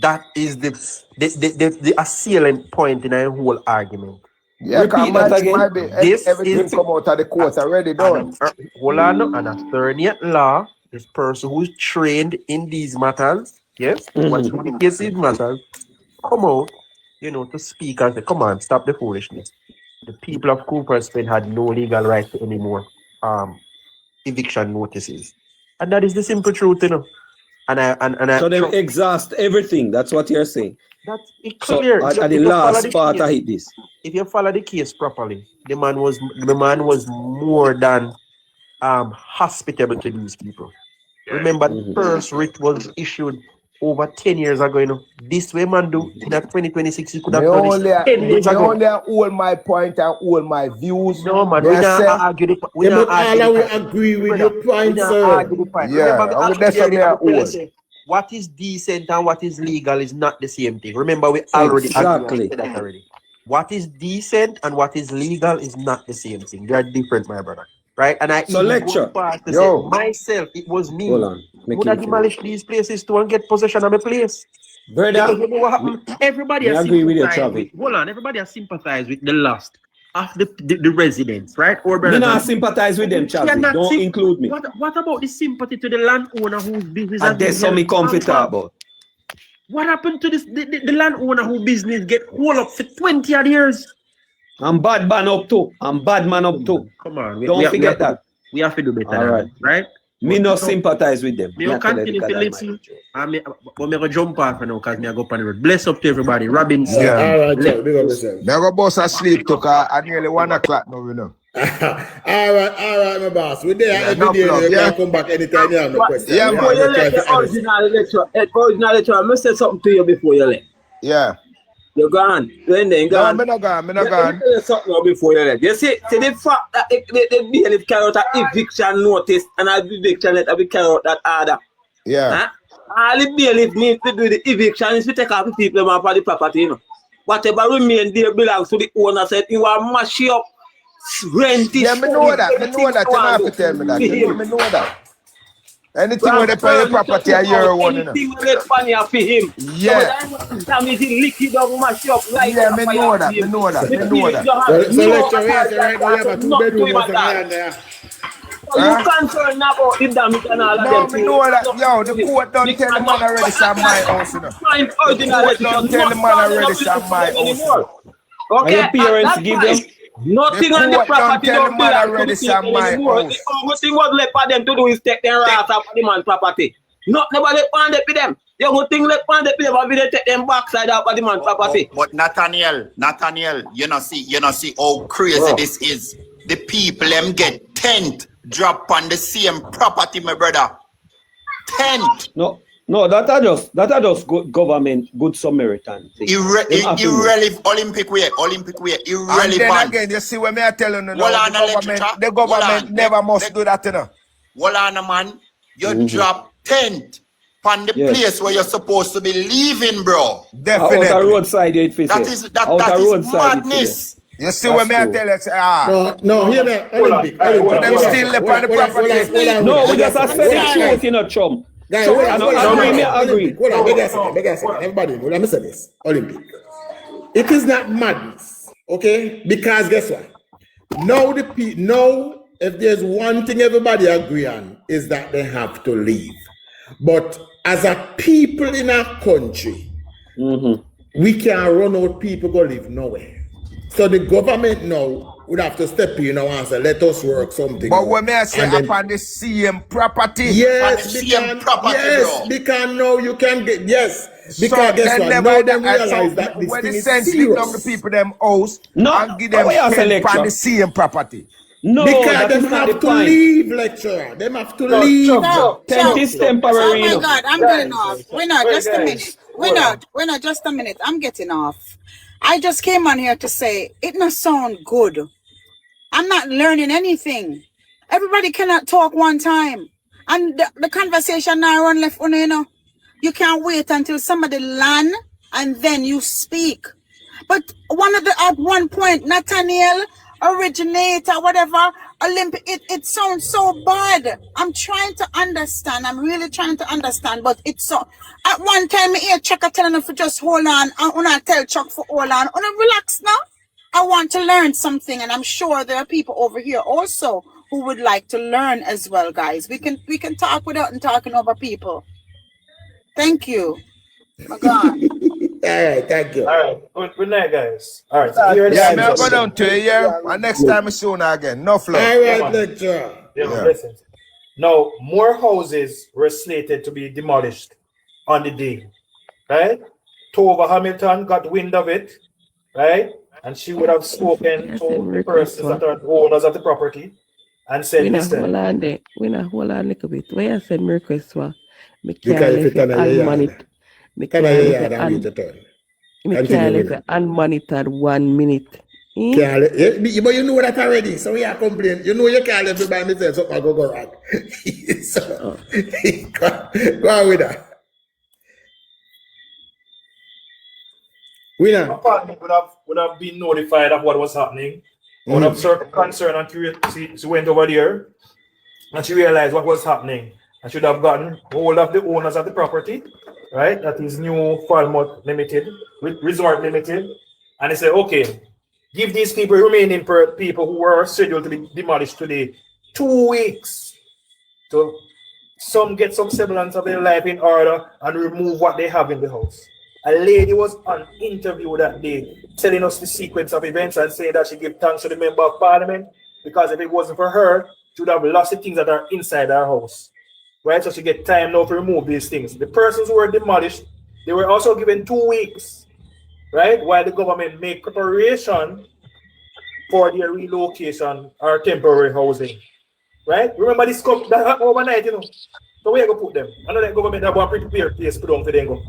That is the assailant point in our whole argument. Yeah, everything come out of the court already done. Hold on, an attorney at law, this person who's trained in these matters, yes, what's in these matters, come out, to speak and say, come on, stop the foolishness. The people of Cooper's Pen had no legal right to any more eviction notices. And that is the simple truth, So they exhaust everything. That's what you're saying. That's clear. So at the last part I hit this. If you follow the case properly, the man was more than hospitable to these people. Remember, the first writ was issued over 10 years ago. This way, man, do in that 2026, you could have done this 10 years ago. Only hold my point and hold my views. No, man, we don't argue the point. We agree with your point, sir. Yeah, what is decent and what is legal is not the same thing. Remember, we already agreed that already. What is decent and what is legal is not the same thing. They are different, my brother. Right? And I lecture. Say myself, it was me who would demolish these places to and get possession of my place. Brother, you know what happened? Everybody has sympathized. Hold on, everybody has sympathized with the lost of the residents, right? Or brother, not sympathize with them, Charlie. Don't include me. What about the sympathy to the landowner whose business has been something comfortable? What happened to this the landowner whose business get hold up for 20 odd years? I'm bad man up too. Come on, don't forget that. We have to do better. Right? Me not sympathize with them. Me continue to listen. I'm gonna jump off now because me go up on the road. Bless up to everybody. Robinson. Yeah. All right, big up yourself. Me go boss asleep to at nearly 1 o'clock now, you know. all right, my boss. We're there every day. You can come back anytime you have no question. Yeah, before you left the original lecture, I must say something to you before you left. Yeah. You're gone. You're gone. I'm not gone. Let me tell you something before you left. You see the fact that the bailiff carry out an eviction notice and an eviction letter we carry out that order. Yeah. All the bailiff need to do the eviction is to take off the people off of the property, Whatever remain there belongs to the owner. Said you are mash up, rent it. Yeah, me know that. You don't have to tell me that. Me know that. Anything with the property a year one, Anything with the money for him. Yeah. Damage it, lick it up, mash up. Yeah, me know that. So lecture, right now you have a 2-bedroom house there. You concerned about the damage and all of them. No, me know that. Yo, the court don't tell the man already it's on my house, The court don't tell the man already it's on my house. Okay, your parents give them. Nothing on the property don't belong to the people anymore. House. The only thing was left for them to do is take their rights off the man's property. Nobody found it for them. The only thing left for them will be to take them backside off of the man's property. But Nathaniel, you know see how crazy this is. The people them get tent drop on the same property, my brother. Tent. No, that are just good government, good Samaritan thing. Irrelevant Olympic way, irrelevant. And then again, you see when I tell you, the government never must do that, Hold on, man. You drop tent on the place where you're supposed to be living, bro. Definitely. Out the roadside, that is madness. You see when I tell you, No, hear me. Olympic. Them still live on the property. No, we just said the truth, chum. Guys, so, I agree. Hold on, wait a second. Everybody, let me say this. Olympic. It is not madness, okay? Because guess what? Now if there's one thing everybody agree on is that they have to leave. But as a people in our country, we can't run out people go live nowhere. So the government now would have to step in and say, let us work something. But when I say upon the same property, yes, because now you can get, because so guess what? Now they realize that this when thing the is sense serious. give them the people them house and give them upon the same property. No, because that them is not have the to point. leave, lecturer. Them have to No, leave. Tent is temporary. Oh my you know. God, I'm getting off. Winner, just a minute. Winner, just a minute. I'm getting off. I just came on here to say it not sound good. I'm not learning anything. Everybody cannot talk one time. And the conversation now run left on, you know. You can't wait until somebody land and then you speak. But at one point, Nathaniel, originator, whatever, Olympic, it sounds so bad. I'm trying to understand. I'm really trying to understand, but it's so. At one time, I hear Chuck telling him to just hold on, and when I tell Chuck for hold on, relax now. I want to learn something, and I'm sure there are people over here also who would like to learn as well, guys. We can talk without talking over people. Thank you. My God. All right, thank you. All right, good night, guys. All right, yeah, man, go down to you, yeah. And next time, sooner again. No flow. All right, lecturer. Yeah. Listen. Now, more houses were slated to be demolished on the day, right? Tova Hamilton got wind of it, right? And she would have spoken to the persons that are owners of the property and said, listen. Hold on a little bit. Where I said my request was, I can't leave it unmonitored. I can't leave it unmonitored 1 minute. But you know that already, so we are complaining. You know you can't leave it by myself, so I go wrong. So, go on with that. My partner would have been notified of what was happening. Would have certain concern and curiosity. She went over there and she realized what was happening. And should have gotten hold of the owners of the property, right? That is New Falmouth Limited, Resort Limited. And they said, okay, give these people, remaining people who were scheduled to be demolished today, 2 weeks to get some semblance of their life in order and remove what they have in the house. A lady was on interview that day telling us the sequence of events and saying that she gave thanks to the member of parliament because if it wasn't for her, she would have lost the things that are inside her house. Right? So she get time now to remove these things. The persons who were demolished, they were also given 2 weeks, right? While the government make preparation for their relocation or temporary housing. Right? Remember this that overnight, you know. So where you go put them? I know that government have one prepared place put down for them go.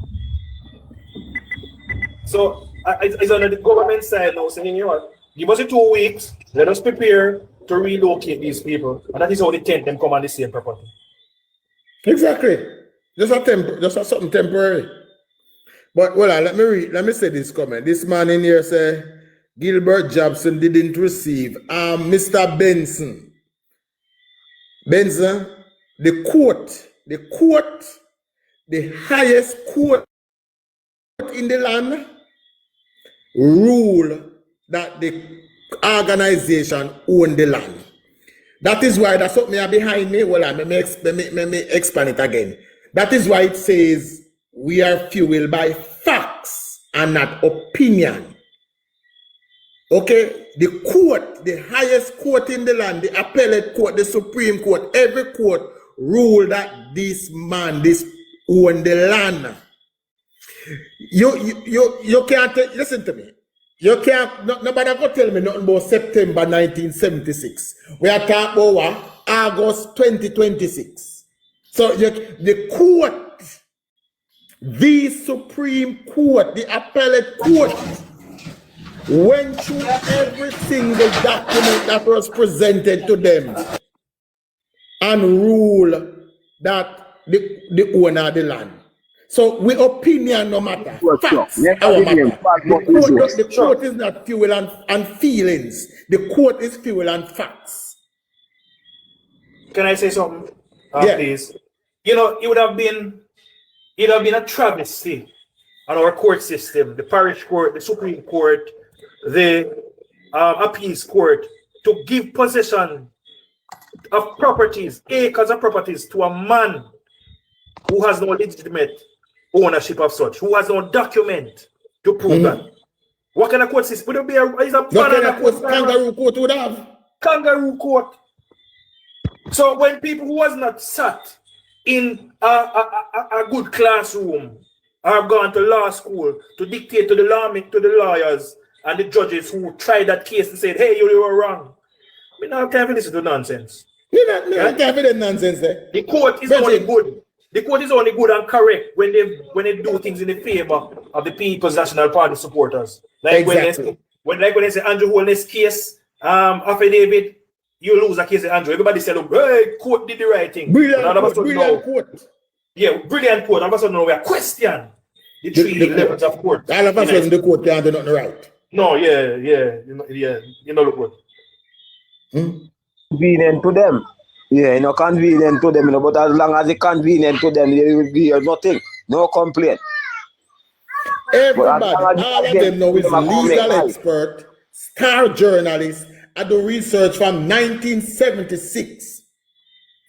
So it's on the government side now saying, you know what, give us 2 weeks, let us prepare to relocate these people. And that is how the tent them come on the same property. Exactly. Just something temporary. But well, let me say this comment. This man in here say Gilbert Jobson didn't receive Mr. Benson, the court, the highest court in the land rule that the organization own the land. That is why that's what me are behind me. Well, let me expand it again. That is why it says we are fueled by facts and not opinion. Okay? The court, the highest court in the land, the appellate court, the Supreme Court, every court rule that this man, this own the land. You can't listen to me. You can't nobody go tell me nothing about September 1976. We are talking about what? August 2026. So the court, the Supreme Court, the appellate court went through every single document that was presented to them and ruled that the owner of the land. So we opinion no matter. Facts our matter. The court is not fuel and feelings. The court is fuel and facts. Can I say something, please? You know, it would have been a travesty on our court system, the parish court, the Supreme Court, the appeals court, to give possession of properties, acres of properties, to a man who has no legitimate ownership of such, who has no document to prove that. What kind of court system? Would it be kangaroo court would have? Kangaroo court. So when people who was not sat in a good classroom or gone to law school to dictate to the lawyers and the judges who tried that case and said, hey, you were wrong. We now can't listen to nonsense. You can't have that nonsense there. The court is only good. The court is only good and correct when they do things in the favor of the People's National Party supporters. Like exactly. when they say Andrew Holness case, affidavit, you lose a case of Andrew. Everybody say, look, hey, court did the right thing. Brilliant court. Yeah, brilliant court. All of a sudden, we are question the 3 levels of court. All of a sudden, the court can't do nothing right. No, you know, look good. Convenient to them. Yeah, convenient to them, but as long as it's convenient to them, there will be nothing, no complaint. Everybody, all of them know is legal expert, star journalist, and do research from 1976.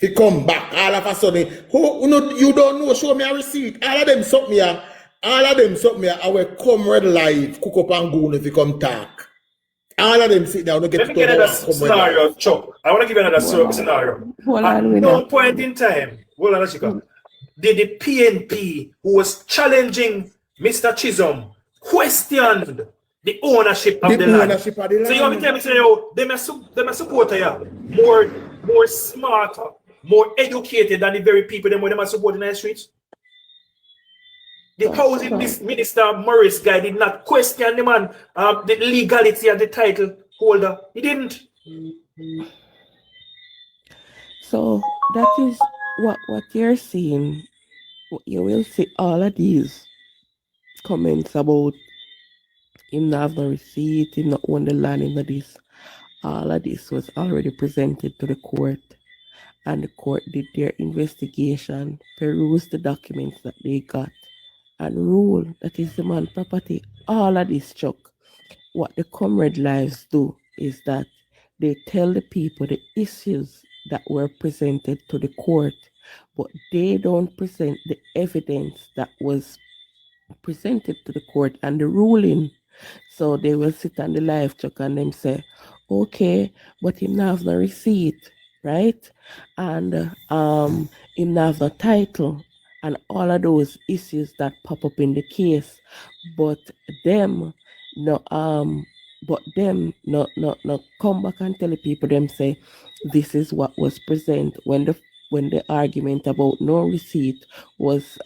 He come back, all of a sudden, you don't know, show me a receipt. All of them something here, I will come red live, cook up and go if you come talk. All of them sit down and get Let me get another scenario, Chuck. I want to give you another scenario. At no point in time, did the PNP, who was challenging Mr. Chisholm, questioned the ownership of the land? So you want me to tell me, say, yo, they may support you more smarter, more educated than the very people them when they are supporting the streets? The housing minister Morris guy did not question the man, the legality of the title holder. He didn't. So that is what you're seeing. You will see all of these comments about him not have no receipt, him not own the land, him not this. All of this was already presented to the court, and the court did their investigation, perused the documents that they got, and rule that is the man's property. All of this, Chuck. What the Comrade Lives do is that they tell the people the issues that were presented to the court, but they don't present the evidence that was presented to the court and the ruling. So they will sit on the live, Chuck, and them say, okay, but him not have no receipt, right? And him not have no title. And all of those issues that pop up in the case, but them no come back and tell the people, them say this is what was present when the argument about no receipt was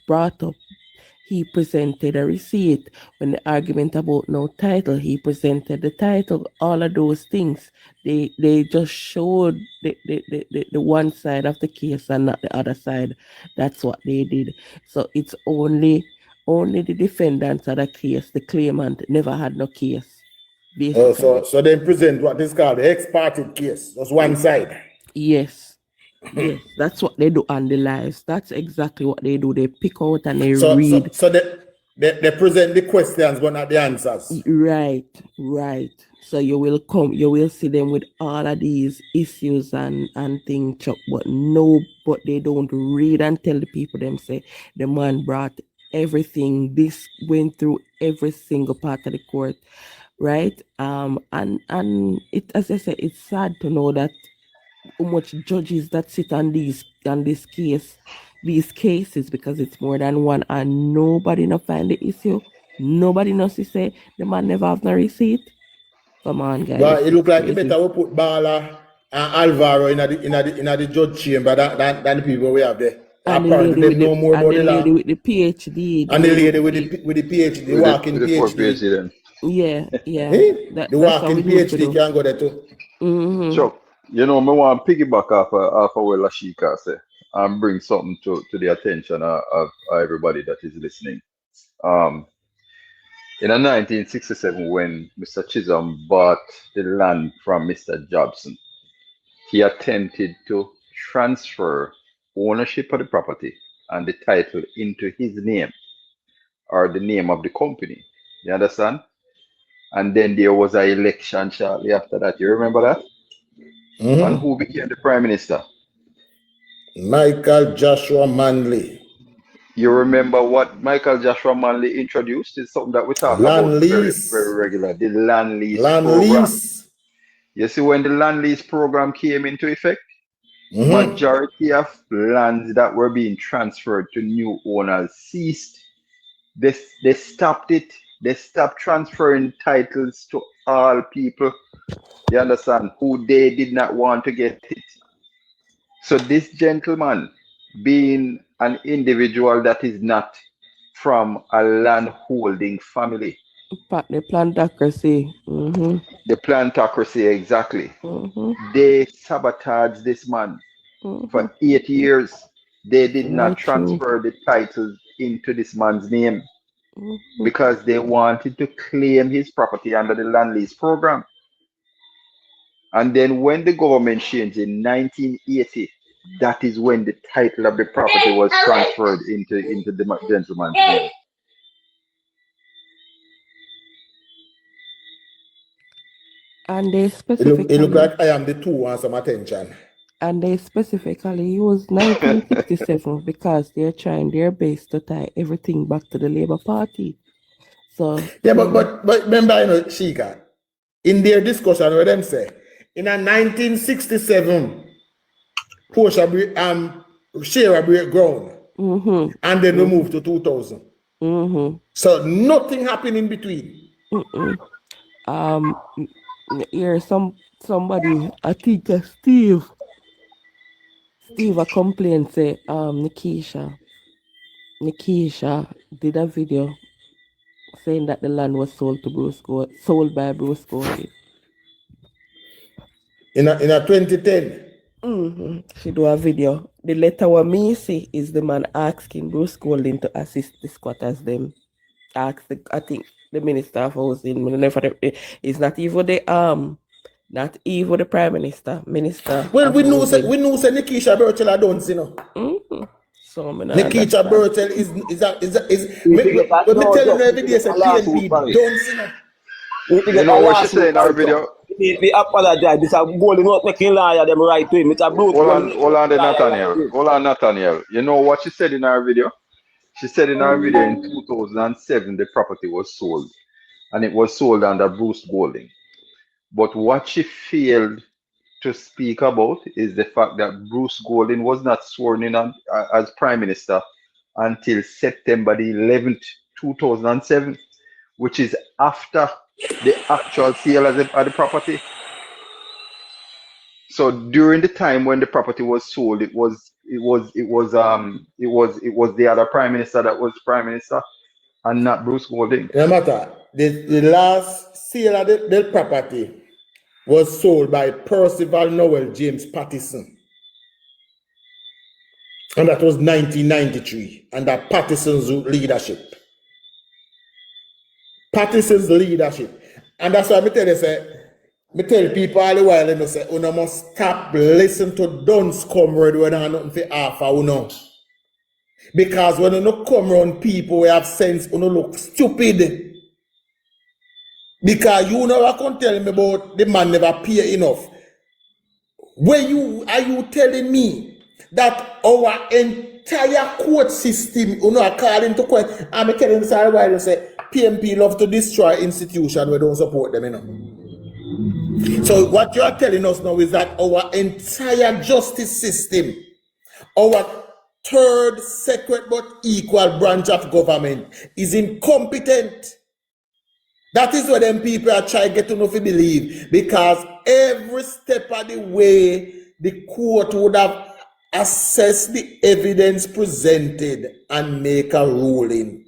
brought up. He presented a receipt. When the argument about no title, he presented the title. All of those things, they just showed the one side of the case and not the other side. That's what they did. So it's only the defendants of the case, the claimant never had no case. So they present what is called the ex-parte case. That's one side. Yes. Yes, that's what they do on the lives. That's exactly what they do. They pick out and they read. So they present the questions but not the answers. Right. So you will see them with all of these issues and things, Chuck, but they don't read and tell the people. Them say the man brought everything. This went through every single part of the court, right? And it, as I said, it's sad to know that how much judges that sit on these cases, because it's more than one, and nobody not find the issue. Nobody knows to say the man never have no receipt. Come on, guys. But it look like you better we put Bala and Alvaro in the judge chamber than the people we have there. And apparently they know more about the law. With the PhD. And the lady with the PhD, the walking PhD. Yeah. The walking PhD can go there too. Mm-hmm. Sure. You know, I want to piggyback off what Lashika said and bring something to the attention of everybody that is listening. In 1967, when Mr. Chisholm bought the land from Mr. Jobson, he attempted to transfer ownership of the property and the title into his name or the name of the company. You understand? And then there was an election shortly after that. You remember that? Mm-hmm. And who became the Prime Minister? Michael Joshua Manley. You remember what Michael Joshua Manley introduced? It's something that we talk about very, very regular. The land lease program. You see, when the land lease program came into effect, majority of lands that were being transferred to new owners ceased. They stopped it. They stopped transferring titles to all people, you understand, who they did not want to get it. So this gentleman, being an individual that is not from a land holding family. The plantocracy. Mm-hmm. The plantocracy, exactly. Mm-hmm. They sabotaged this man for 8 years. They did not transfer the titles into this man's name because they wanted to claim his property under the land lease program. And then when the government changed in 1980, that is when the title of the property was transferred into the gentleman's name. And they specifically... It look like I am the two want some attention. And they specifically use 1967 because they're trying their best to tie everything back to the Labour Party. So yeah, but remember, you know, Sheikah, in their discussion where them say, in a 1967, Portia share break ground, and then we move to 2000. So nothing happened in between. Here somebody, I think Steve a complaint say Nikisha did a video saying that the land was sold by Bruce Goldie. In a 2010. She do a video. The letter what me see is the man asking Bruce Golding to assist the squatters them. I think the Minister of Housing, it's not even the Prime Minister. Well, we know say Nikisha Burchell don't, you know. So Nikisha Burchell is when me tell you every day say PNP don't, you know. You know what she said in our video? We apologize. This is Golding not making lawyer them right to him. It's a brute. Hold on, Nathaniel. You know what she said in our video? She said in our video in 2007 the property was sold, and it was sold under Bruce Golding. But what she failed to speak about is the fact that Bruce Golding was not sworn in as Prime Minister until September the 11th, 2007, which is after the actual sale of the property. So during the time when the property was sold, it was the other Prime Minister that was Prime Minister, and not Bruce Golding. No matter. The last sale of the property was sold by Percival Noel James Pattison. And that was 1993, under Pattison's leadership. Pattison's leadership. And that's why I tell you, say, I tell people all the while, you say, you must stop listening to dunce comrade when I nothing for offer, you know. Because when you come around people who have sense, you look stupid. Because you never can tell me about the man never pay enough. Are you telling me that our entire court system, according to court, I'm telling you sorry while you say PMP love to destroy institutions we don't support them, you know. So what you are telling us now is that our entire justice system, our third, separate but equal branch of government is incompetent. That is what them people are trying to get to know if you believe. Because every step of the way, the court would have assessed the evidence presented and make a ruling.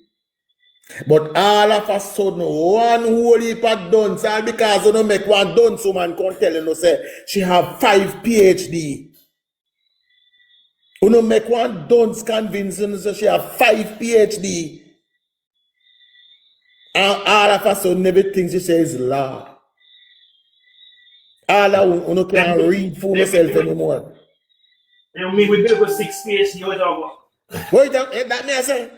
But all of a sudden, one whole heap of dunce, all because you don't make one dunce woman come tell you, say, she have 5 PhD. You don't make one dunce convincing, so she have 5 PhD. And all of a sudden, everything she says is law. All of you can't read for yourself anymore. You mean we did with 6 PhD or what that me I say?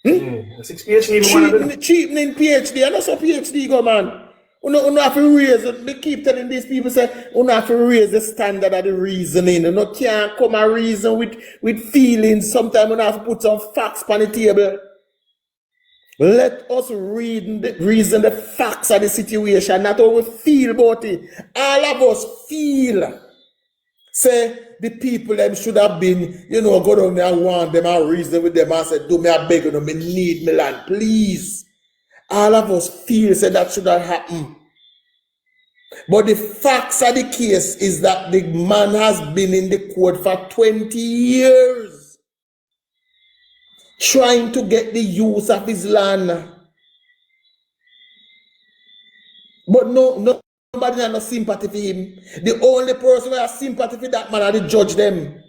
6 PhD. Cheapening PhD, I know some PhD go, man. You have to raise it. They keep telling these people, say, you have to raise the standard of the reasoning. You can't come and reason with feelings. Sometimes you have to put some facts on the table. Let us reason the facts of the situation, not how we feel about it. All of us feel. Say, the people them should have been, go down there and want them and reason with them and say, do me a beg, me need me land, please. all of us feel say that should have happened. But the facts of the case is that the man has been in the court for 20 years trying to get the use of his land. But nobody has no sympathy for him. The only person who has sympathy for that man are the judge them.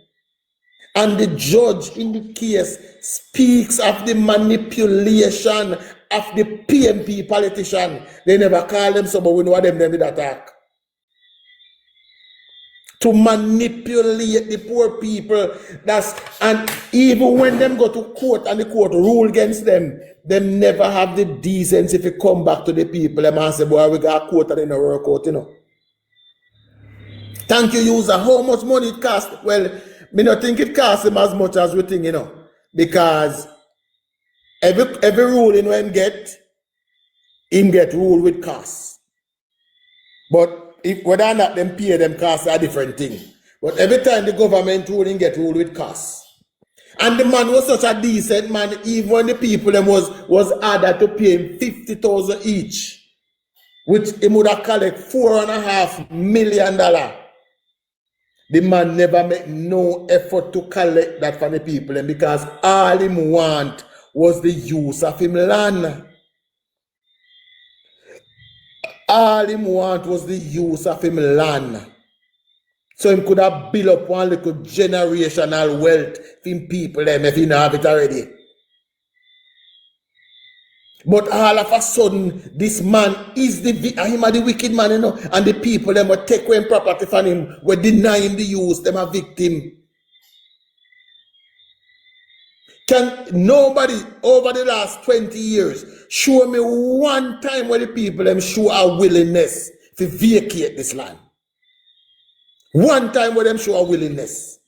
And the judge in the case speaks of the manipulation of the PMP politician. They never call them so, but we know what them did attack. To manipulate the poor people. And even when them go to court and the court rule against them, them never have the decency to come back to the people. Them and say, boy, we got a court and they don't work out, you know. Thank you, user. How much money it cost? Well, me not think it costs him as much as we think, you know. Because every ruling when him get ruled with costs. But if whether or not them pay them costs are a different thing. But every time the government ruling get ruled with costs. And the man was such a decent man, even when the people them was ordered to pay him $50,000 each, which he would have collect $4.5 million. The man never make no effort to collect that from the people, and because all him want was the use of him land. All him want was the use of him land. So him could have built up one little generational wealth for him people them if he don't have it already. But all of a sudden, this man is him are the wicked man, you know, and the people them will take away property from him, will deny him the use, them a victim. Can nobody over the last 20 years show me one time where the people them show a willingness to vacate this land? One time where them show a willingness.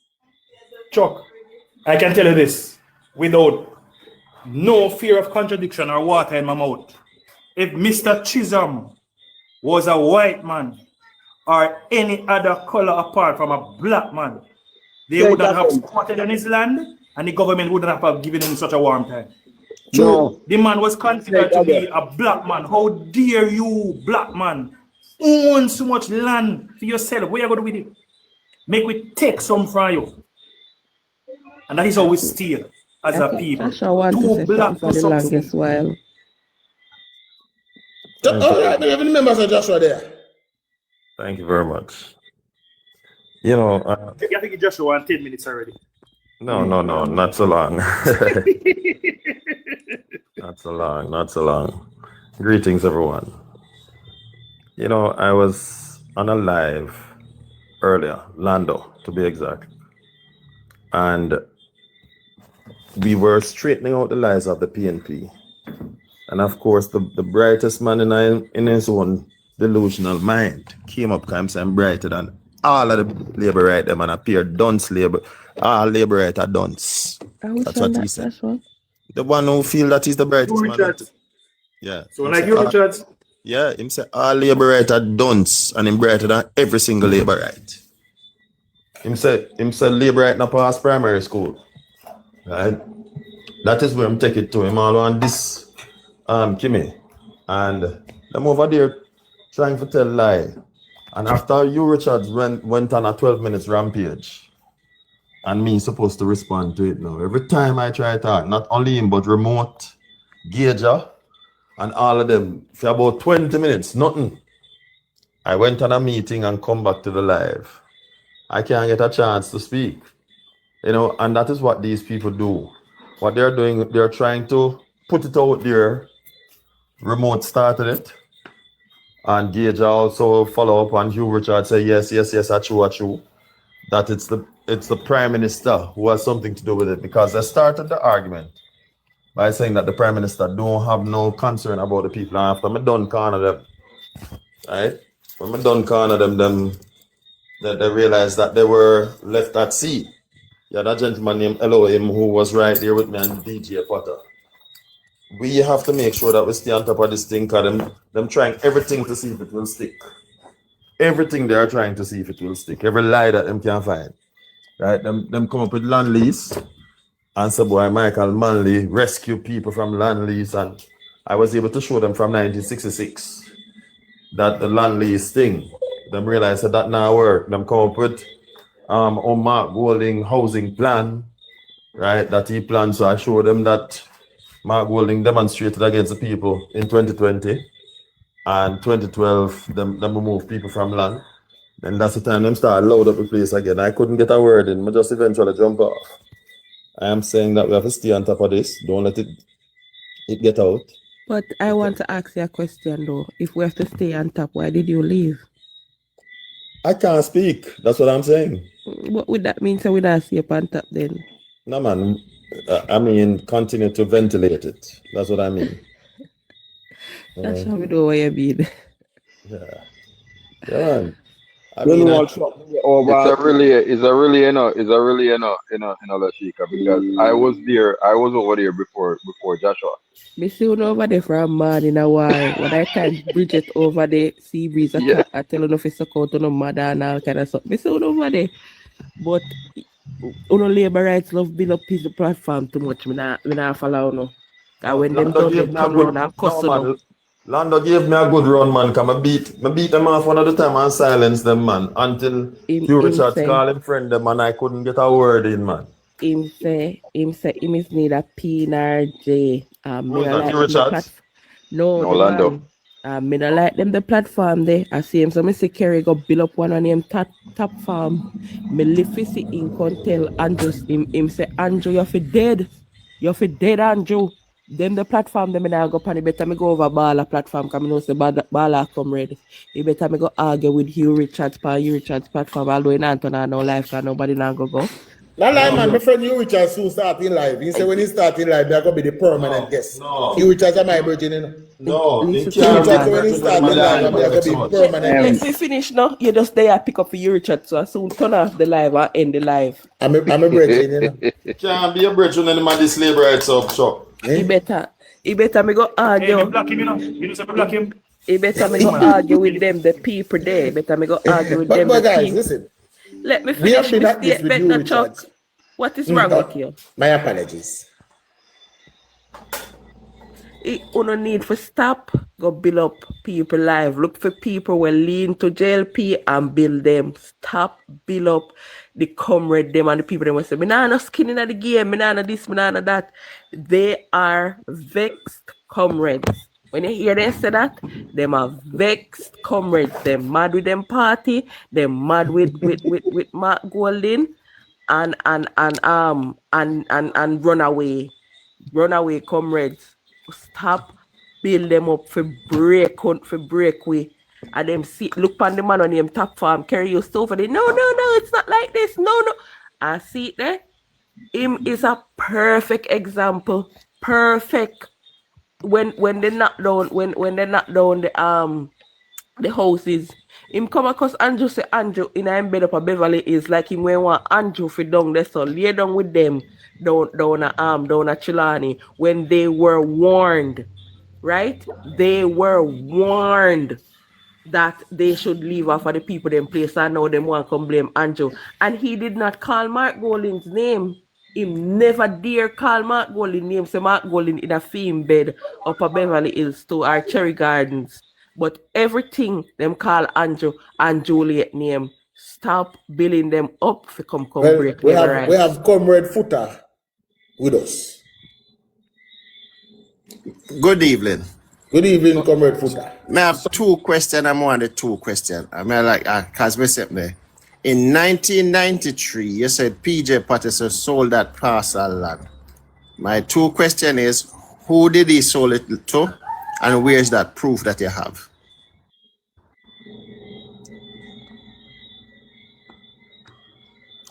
Chuck, I can tell you this without no fear of contradiction or water in my mouth. If Mr. Chisholm was a white man or any other color apart from a black man, they wouldn't have squatted on his land and the government wouldn't have given him such a warm time. No. The man was considered to be a black man. How dare you, black man, own so much land for yourself? Where you going with it? Make we take some from you. And that is how we steal as a people. Joshua wants to say something for the longest while. All right, we have any members of Joshua there? Thank you very much. You know, I think Joshua wants 10 minutes already. no, not so long. Not so long. Greetings, everyone. You know, I was on a live earlier, Lando, to be exact. And we were straightening out the lies of the PNP. And of course, the brightest man in his own delusional mind came up and said, I'm brighter than all of the labor right them and appear dunce labor. All labor right are dunce. That's what he said. The one who feel that he's the brightest man. Yeah. So like you, Richard? Yeah, him say all labor right are dunce and him brighter than every single labor right. Him say labor right not pass primary school. Right? That is where I'm taking it to him all on this Kimmy. And them over there trying to tell lie. And after you, Richards, went on a 12 minutes rampage, and me supposed to respond to it now. Every time I try to talk, not only him, but remote, Gager, and all of them, for about 20 minutes, nothing. I went on a meeting and come back to the live. I can't get a chance to speak. You know, and that is what these people do. What they're doing, they're trying to put it out there. Remote started it. And Gage also follow up on Hugh Richard say yes, true. That it's the Prime Minister who has something to do with it, because they started the argument by saying that the Prime Minister don't have no concern about the people. And after me done corner them, right? When me done corner them they realized that they were left at sea. Yeah, that gentleman named Elohim who was right there with me and DJ Potter. We have to make sure that we stay on top of this thing, because them trying everything to see if it will stick. Everything they are trying to see if it will stick. Every lie that them can find. Right? Them come up with land lease and say, boy, Michael Manley rescue people from land lease and I was able to show them from 1966 that the land lease thing, them realized that now work. Them come up with on Mark Golding housing plan, right? That he planned. So I showed them that Mark Golding demonstrated against the people in 2020 and 2012. Them remove people from land. And that's the time them start load up the place again. I couldn't get a word in. I just eventually jump off. I am saying that we have to stay on top of this. Don't let it get out. But I want to ask you a question though. If we have to stay on top, why did you leave? I can't speak. That's what I'm saying. What would that mean? So we don't stay up on top then? No, man. I mean, continue to ventilate it. That's what I mean. That's how we know what you mean. Yeah. Yeah, man. It's a really Lashika, because I was over there before Joshua. Me see you over there for a man in a while. When I can Bridget over there, sea breeze, I tell you if it's a out on a mother and all kind of stuff. Me see you over there. But labor rights love build up his platform too much. Me not follow no. And when them done them turn around and cuss no. Lando gave me a good run, man. Cause I beat them off one at a time and silence them, man. Until Hugh Richards called him friend them and I couldn't get a word in, man. Him say him is need a P and R J. Hugh Richards? No, Lando. Me not like them the platform there. I see him, so me say Kerry go build up one on him top farm. Me lift his in tell Andrew him say Andrew you fi dead. You fi dead Andrew. Them the platform them now go pan it better me go over Bala platform because I know say Bala come ready. You better me go argue with Hugh Richards platform, although in Anton no life because nobody now go. Not lie, man. My friend Hugh Richards soon starting live. He said when he starting live, they're gonna be the permanent guest. Hugh Richards are my virgin, you know. No, Hugh Richards when he starting live, they're gonna be permanent guest. Let me finish now. You just there pick up for Hugh Richards, so I soon turn off the live and end the live. I'm a virgin, you know. Can't be a virgin when the man this labor rights up shop. He better me go argue. Hey, block him, you know. You know, block him. He better me go argue with them, the people there. Better me go argue with them. But guys, people. Listen. Let me finish my statement, Chuck. What is wrong with you? My apologies. You don't need to stop. Go build up people live. Look for people who lean to JLP and build them. Stop build up the comrade them and the people them will say, me nah no skin in the game, me nah no this, me nah no that. They are vexed comrades. When you hear them say that, them are vexed comrades. Them mad with them party, them mad with Mark Golding and runaway comrades. Stop build them up for break way. And them see look on the man on him top farm, carry your stuff for no, it's not like this. No. I see it there. Him is a perfect example. Perfect. When they knock down the houses. Him come across Andrew say Andrew in a bed up a Beverly Hills like him when want Andrew for down there so lay down with them down a Chilani when they were warned, right? They were warned that they should leave off of the people them place and now them want to come blame Andrew. And he did not call Mark Golding's name. He never dare call Mark Golding's name. So Mark Golding in a theme bed up a Beverly Hills to our Cherry Gardens. But everything them call Andrew and Juliet name. Stop building them up for come break. We have Comrade Footer with us. Good evening. Good evening, Comrade Footer. I have two questions. I'm on the two questions. I mean, like, because we said me. In 1993, you said PJ Patterson sold that parcel land. My two question is, who did he sold it to? And where's that proof that you have?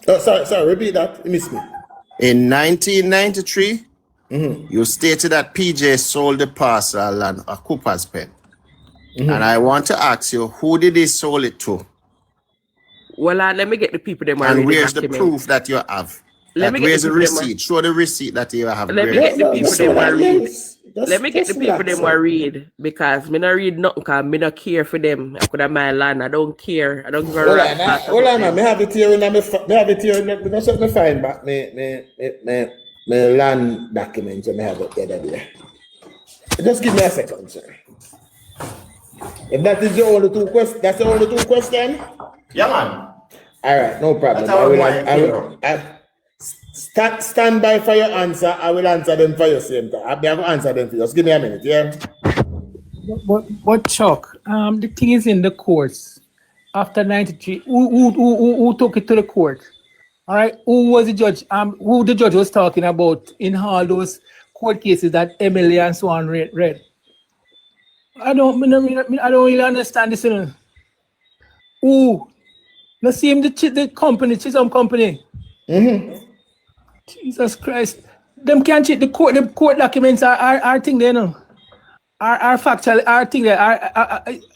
Oh, sorry, repeat that. You missed me. In 1993, you stated that PJ sold the parcel land a Cooper's Pen. And I want to ask you, who did he sold it to? Well, let me get the people them. And where's the proof that you have? Where's the receipt? Show the receipt that you have. Let me get the people them read. Let me get the people them read because me not read nothing because me not care for them. I could have my land. I don't care. I don't give a rat. Hold on, man. Me have it here in me have it here. Me not find back me land documents. Me have it there. Just give me a second, sir. If that is the only two questions, that's the only two questions? Yeah, man. All right, no problem. Stand by for your answer. I will answer them for your same time. I'll answer them for you. Just give me a minute, yeah? But Chuck, the thing is in the courts after 93. Who took it to the court? All right, who was the judge? Who the judge was talking about in all those court cases that Emily and so on read? I don't really understand this. Who? Let's see him the company, Chisholm Company. Jesus Christ, them can't cheat the court. The court documents are thing there, no. Are factual, are thing there.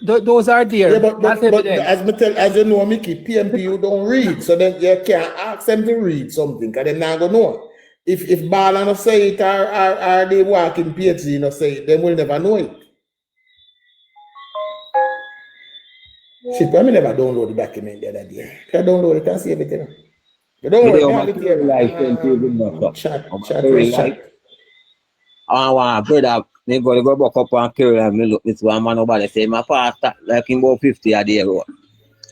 Those are there. Yeah, but as you know, Mickey, PMP you don't read, so then you can't ask them to read something, because they're not gonna know. If Bala not say it, or they work in PhD not say it, they will never know it. Shit, but I never download the document the other day. I download it and see everything. You don't worry, I have it here. Chat. I want brother, they go back up and carry and me look this one man nobody say my pastor like him about 50 a day road.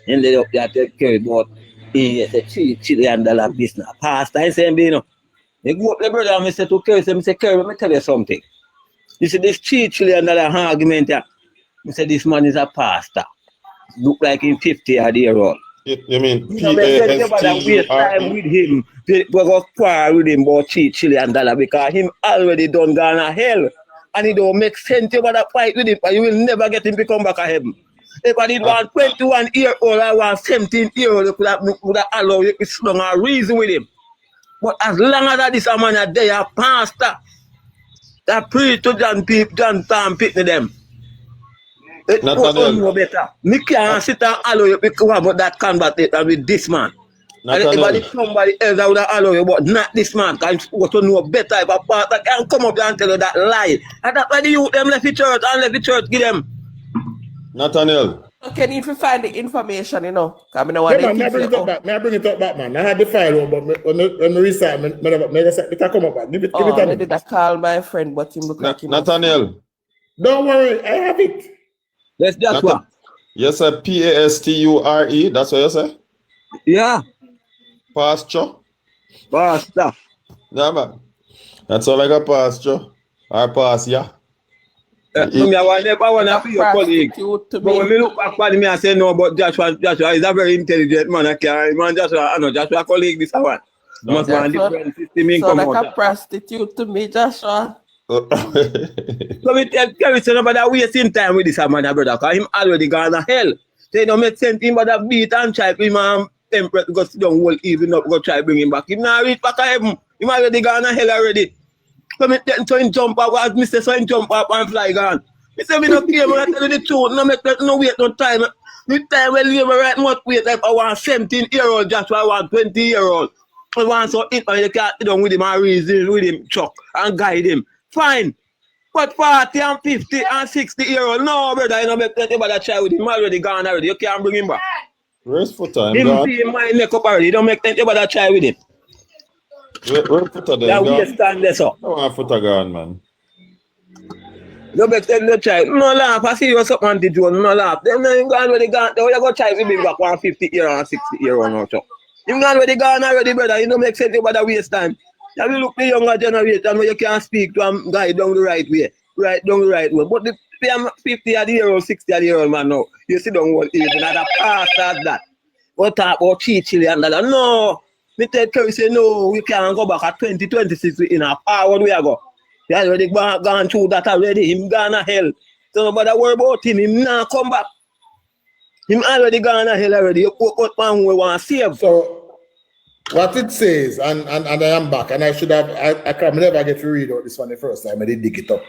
Ended up there take carry about $3 trillion business. Pastor I say you know. They go up the brother and me say to carry, say carry, let me tell you something. You see this $3 trillion argument here. Me say this man is a pastor. Look like him 50 a day road. You mean waste time with him. We go quarrel with him about $3 trillion because him already done gone to hell. And it don't make sense about that fight with him, and you will never get him to come back to heaven. If I did want 21-year-old, I want 17-year-old, you could have allowed you to sit down and reason with him. But as long as this man is there, a pastor, that preach to John Tom Pitney them. It no better. Me can't sit and allow you to come about that combat with this man. And somebody else I would have allowed you, but not this man. Because you to know better if a pastor can come up and tell you that lie. And that's why the youth them left the church and left the church give them. Nathaniel. Okay, need to find the information, you know. I mean, may I bring it up back? May I bring it up back, man? I had the file, but when I research, it can come up back. Give it to me. I did call my friend, but him look like him. Nathaniel. Don't worry, I have it. Yes, that's what. Yes, sir. Pasture. That's what you say? Yeah. Pasture. Pastor. Yeah, man. That's all like a pasture. Or pass, yeah. I never want to be your colleague. But when we look back at me and say no, but Joshua is a very intelligent man. Joshua colleague this one. Must want a different system in so like a prostitute to me, Joshua. So we tell Kerry say nobody wasting time with this man, brother, because him already gone to hell. They don't make sense him but a beat and try him and temperate go sit down whole even up, go try bring him back. Him not reach back to heaven. Him already gone to hell already. So him jump up as Mr. So him jump up and fly gone. He say me no care, I tell you the truth, no make no wait no time. The time when you right much wait like I want 17-year-old Joshua, I want 20-year-old. I want so it and you can't sit down with him and reason with him, chuck and guide him. Fine. But 40 and 50 and 60-year-old, no, brother, you don't make anybody try with him already gone already. You can't bring him back. Where's Footer? Him see him mind make up already. You don't make anybody try with him. Where's Footer then? That we stand there, so. I want Footer gone, man. You make them no try. No laugh. I see you something to do. No laugh. Them no gone already gone. They will go try to bring back 150-year-old and 60-year-old now, so. Him gone already gone already, brother. You don't make sense about waste time. Now you look the younger generation where you can't speak to a guy down the right way. Right down the right way. But the 50-year-old, 60-year-old man now, you see down what is another pastor that. What talk about $3 trillion? No. Me tell Kerry say no, we can't go back at 2026 in a hour we go. He already gone through that already. Him gone to hell. So nobody worry about him. Him not come back. Him already gone to hell already. You put man we want to save. So what it says, and I am back, and I should have, I can never get to read out this one the first time, I did dig it up.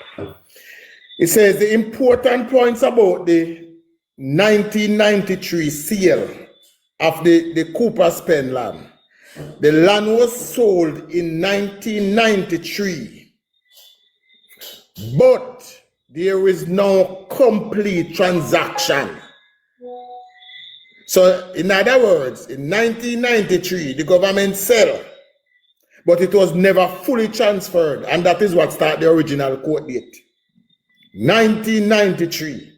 It says the important points about the 1993 sale of the Cooper's Pen land. The land was sold in 1993, but there is no complete transaction. So, in other words, in 1993, the government sell, but it was never fully transferred, and that is what started the original court date. 1993.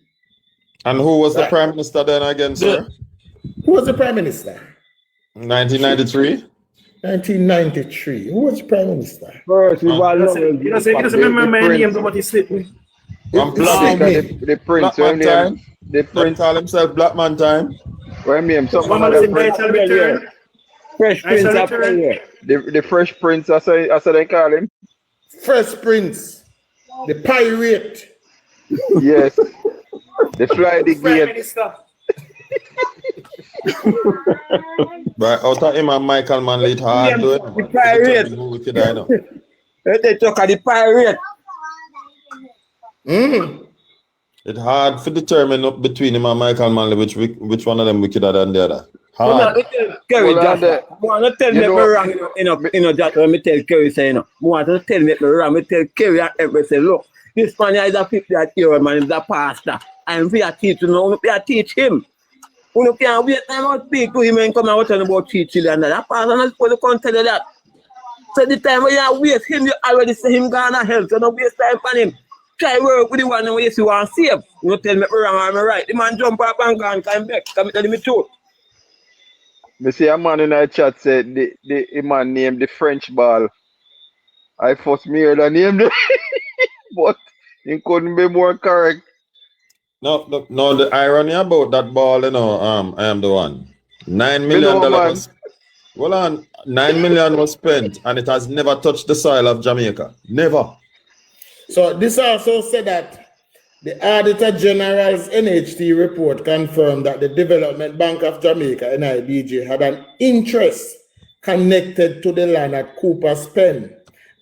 And who was the Prime Minister then again, sir? Who was the Prime Minister? 1993? 1993. Who was the Prime Minister? First, he doesn't remember my name, but he slipped me. The Prince, Black man time. The Prince call himself Black man time. Where me him? Fresh Prince up there. The Fresh Prince, I said they call him. Fresh Prince. The pirate. Yes. The fly the gate. Right, out of him and Michael Manley, it hard to The pirate. They talk of the pirate. It's hard to determine up between him and Michael Manley which one of them wickeder than the other. Hard. Kerry, just want to tell me wrong, just let me tell Kerry, say, want to tell me wrong, me tell Kerry and everybody, say, look, this man is a 50-year-old man, he's a pastor, and we are teaching, we are teach him. We can't wait time to speak to him and come and tell him about teaching and that pastor not supposed to come tell you that. So the time when you wait him, you already say him gonna help, so don't waste time on him. Try work with the one who you want to save. You tell me wrong or I'm right. The man jump up and go and come back, come tell me truth. Me see a man in the chat said the man named the French ball. I first me heard the name, but he couldn't be more correct. No, the irony about that ball, I am the one. $9 million was, well on, $9 million was spent and it has never touched the soil of Jamaica. Never. So this also said that the Auditor General's NHT report confirmed that the Development Bank of Jamaica, NIBJ, had an interest connected to the land at Cooper's Pen.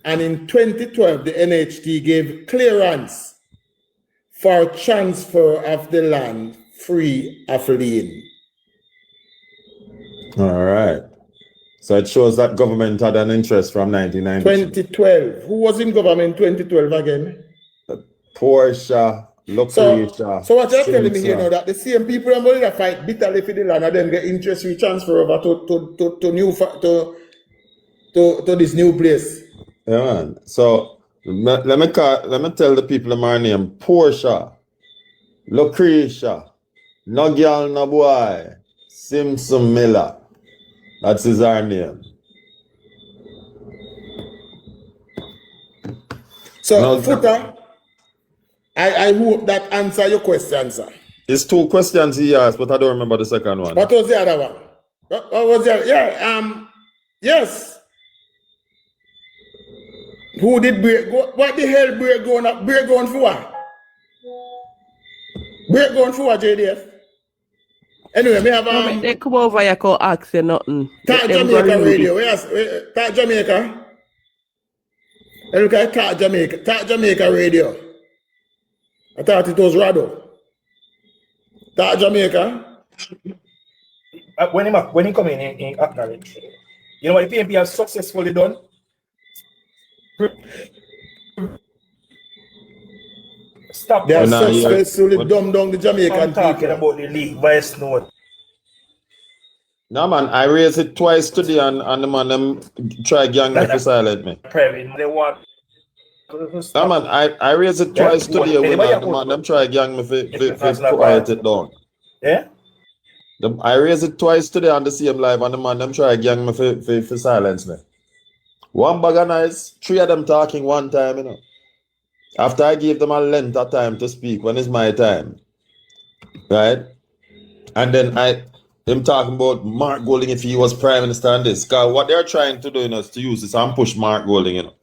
And in 2012, the NHT gave clearance for transfer of the land free of lien. All right. So it shows that government had an interest from 1990. 2012. Who was in government 2012 again? Portia, Lucretia. So what you're telling me here now, that the same people are going to fight bitterly for the land and then get interest we transfer over to this new place. Yeah, man. So let me tell the people my name: Portia, Lucretia, no girl, no boy, Simpson Miller. That's his name. So, no, Footer, I hope that answer your question, sir. It's two questions he asked, but I don't remember the second one. What was the other one? What was the other? Yeah, yes. Who did break? What the hell break going up? Break going for what? Break going for what, JDF? Anyway, we have they come over here go ask you nothing. Talk Jamaica radio. Yes, Talk Jamaica. Look at Talk Jamaica. Talk Jamaica radio. I thought it was Rado. Talk Jamaica. When he come in acknowledge. You know what the PNP has successfully done? Stop. They have successfully dumbed down the Jamaican talking people. About the league vice note. No man, I raised it twice today and the man them try gang me to silent me. They want. No man, I raised it twice today with the man them try gang me for quiet it down. Yeah? I raised it twice today on the same live and the man them try gang me for silence me. One bag of nice, three of them talking one time, you know. After I gave them a length of time to speak, when it's my time, right? And then him talking about Mark Golding if he was prime minister and this. Because what they're trying to do, you know, is to use this and push Mark Golding, you know.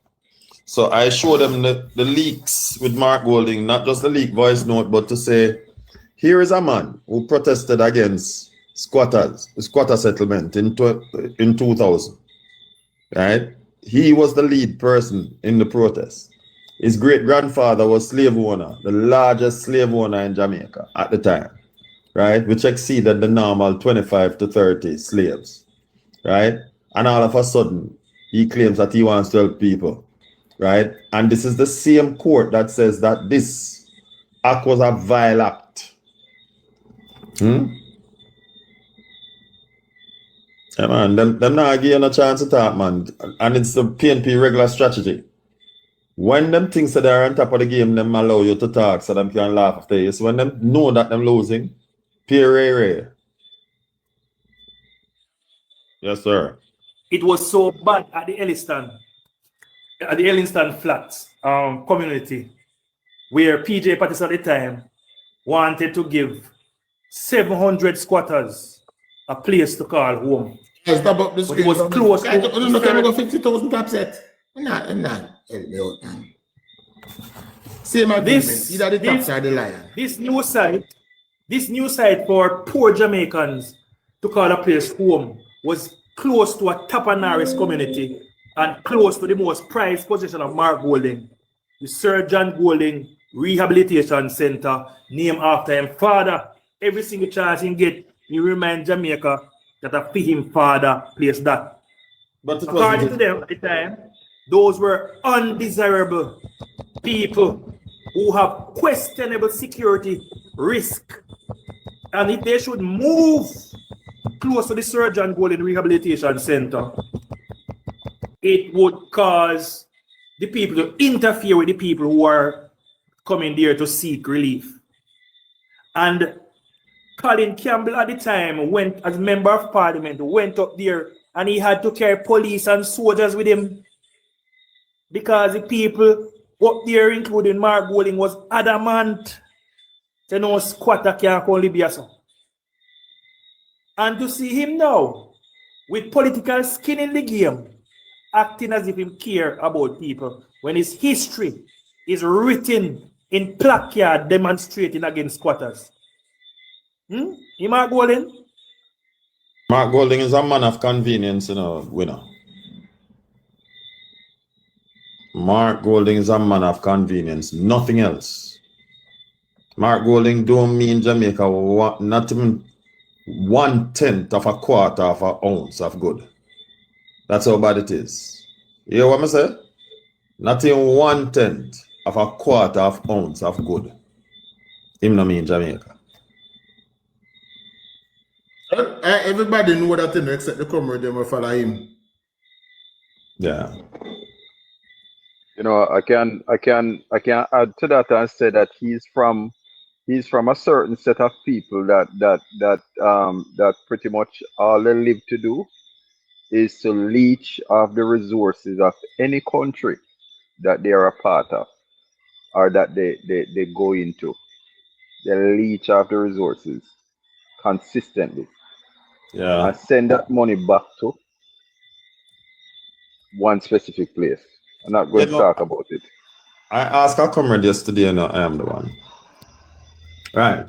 So I showed them the leaks with Mark Golding, not just the leak voice note, but to say, here is a man who protested against squatter settlement in 2000, right? He was the lead person in the protest. His great-grandfather was slave owner, the largest slave owner in Jamaica at the time, right? Which exceeded the normal 25 to 30 slaves, right? And all of a sudden, he claims that he wants to help people, right? And this is the same court that says that this act was a vile act. Yeah, man, them not give you a chance to talk, man. And it's the PNP regular strategy. When them things that are on top of the game, them allow you to talk so them can laugh after you. So when them know that them losing, pure. Yes, sir. It was so bad at the Elliston Flats community, where PJ Pattis at the time wanted to give 700 squatters a place to call home. Yes, but it was close to... Look at 50,000 top set. Nah. Same agreement. Either the tops or the lion. This new site for poor Jamaicans to call a place home was close to a Tapanaris community and close to the most prized possession of Mark Golding, the Sir John Golding Rehabilitation Center, named after him father. Every single chance he get, he remind Jamaica that a him father placed that. But according to them at the time, those were undesirable people who have questionable security risk. And if they should move close to the Sir John Golding Rehabilitation Center, it would cause the people to interfere with the people who are coming there to seek relief. And Colin Campbell at the time went as member of parliament, went up there and he had to carry police and soldiers with him because the people up there, including Mark Golding, was adamant to no squatter can't only be a son. And to see him now with political skin in the game, acting as if he care about people when his history is written in placard demonstrating against squatters. Mark Golding? Mark Golding is a man of convenience, winner. Mark Golding is a man of convenience, nothing else. Mark Golding don't mean Jamaica not even 1/10 of a quarter of an ounce of good. That's how bad it is. You hear what I say? Not even 1/10 of a quarter of ounce of good. Him no mean Jamaica. Everybody know that thing except the camera them will follow him. Yeah. I can add to that and say that he's from a certain set of people that pretty much all they live to do is to leech off the resources of any country that they are a part of or that they go into. They leech off the resources consistently. Yeah. And send that money back to one specific place. I'm not going to talk about it. I asked our comrade yesterday and I am the one. Right.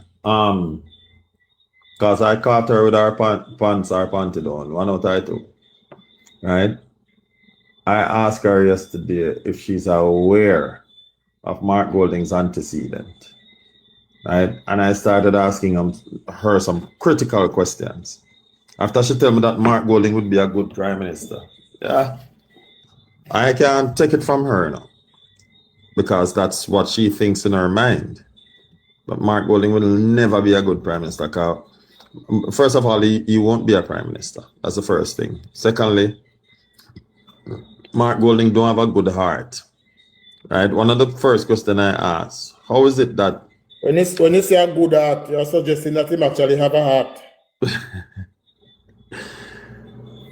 Because I caught her with her pants or panty down, one out of two. Right? I asked her yesterday if she's aware of Mark Golding's antecedent. Right? And I started asking her some critical questions. After she told me that Mark Golding would be a good prime minister. Yeah. I can't take it from her now. Because that's what she thinks in her mind. But Mark Golding will never be a good prime minister. First of all, he won't be a prime minister. That's the first thing. Secondly, Mark Golding don't have a good heart. Right? One of the first questions I asked, how is it that... When you say a good heart, you're suggesting that him actually have a heart.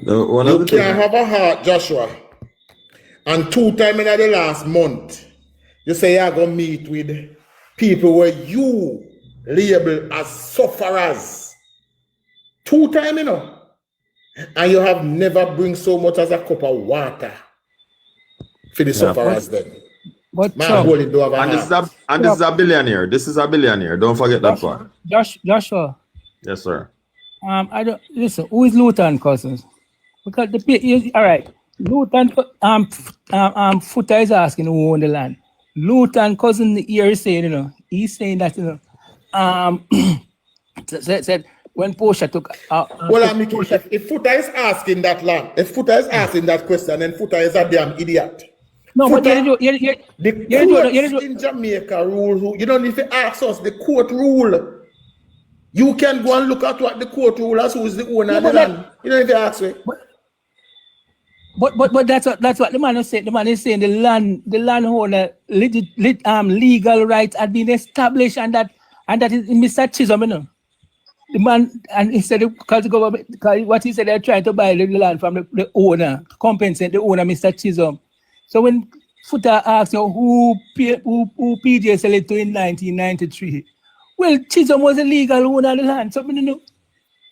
You can have a heart, Joshua. And 2 times in the last month, you say you're going to meet with people where you label as sufferers. 2 times, And you have never bring so much as a cup of water for the sufferers then. But this is a billionaire. This is a billionaire. Don't forget that part. Joshua. Yes, sir. I don't listen. Who is Luton Cousins? Because all right. Luton Footer is asking who own the land. Luton Cousin here is saying, he's saying that said when Portia took if Footer is asking that land, if Footer is asking that question, then Footer is a damn idiot. No, Footer, but the courts in Jamaica rule. You don't need to ask us the court rule. You can go and look at what the court rule as who is the owner of the land. You don't need to ask me. But that's what the man is saying. The man is saying the landowner legal rights had been established, and that is Mr. Chisholm, you know. The man, and he said because the government, because what he said, they're trying to buy the land from the owner, compensate the owner, Mr. Chisholm. So when Footer asks you who PJ sold it to in 1993, well, Chisholm was a legal owner of the land. So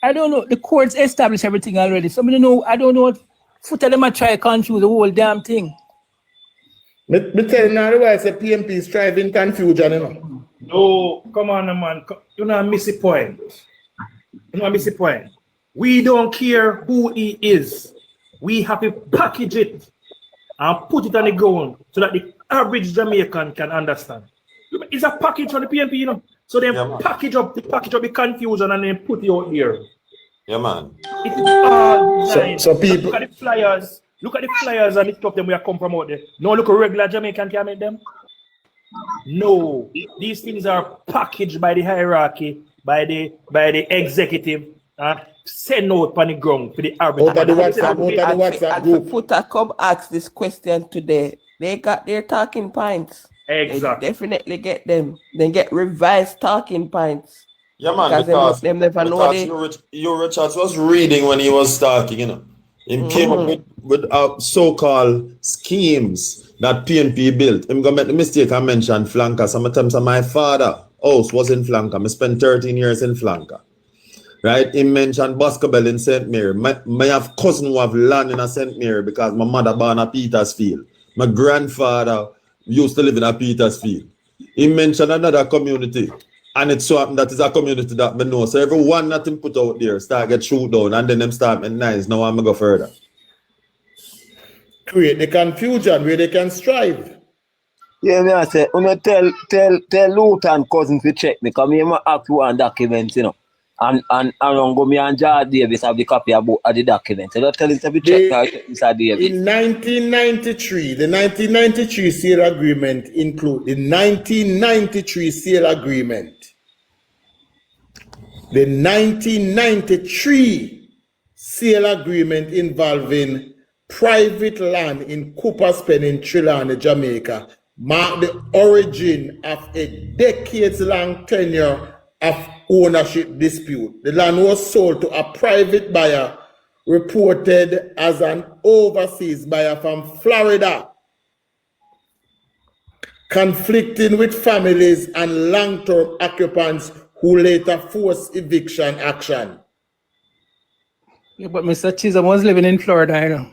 I don't know. The courts established everything already. So I don't know what Footer them try to confuse the whole damn thing. Me tell you now the way I say PMP is striving confusion, you know. No, come on, man. You know, I miss the point. We don't care who he is. We have to package it and put it on the ground so that the average Jamaican can understand. It's a package for the PMP, you know. So they package up the confusion and then put it out here. Yeah, man. It is all designed. So people look at the flyers. Look at the flyers and the stuff them where come from out there. No, look, a regular Jamaican can make them. No, these things are packaged by the hierarchy, by the executive, and sent out on the ground for the average. And Footer come ask this question today. They got their talking points. Exactly. They definitely get them. They get revised talking points. Yeah, man, because them never know Hugh Richards was reading when he was talking, you know. He came up with so-called schemes that PNP built. I'm going to make the mistake I mentioned Flanker. Sometimes my father house was in Flanker. I spent 13 years in Flanker. Right? He mentioned Boscobel in St. Mary. I have cousin who have land in St. Mary because my mother born at Petersfield. My grandfather used to live in a Petersfield. He mentioned another community. And it's so happened that is a community that I know. So everyone that him put out there start get shoot down and then them start in nice. Now I'm going to go further. Create the confusion where they can strive. Yeah, me I say, tell Luton cousin to check me because me ask you on documents, you know. And around go me and Jar Davis have the copy of the documents. So don't tell him to be checked out, Mr. Davis. In 1993, the 1993 sale agreement include the 1993 sale agreement. The 1993 sale agreement involving private land in Cooper's Peninsula, Jamaica, marked the origin of a decades-long tenure of ownership dispute. The land was sold to a private buyer reported as an overseas buyer from Florida, conflicting with families and long-term occupants who later forced eviction action. Yeah, but Mr. Chisholm was living in Florida, you know.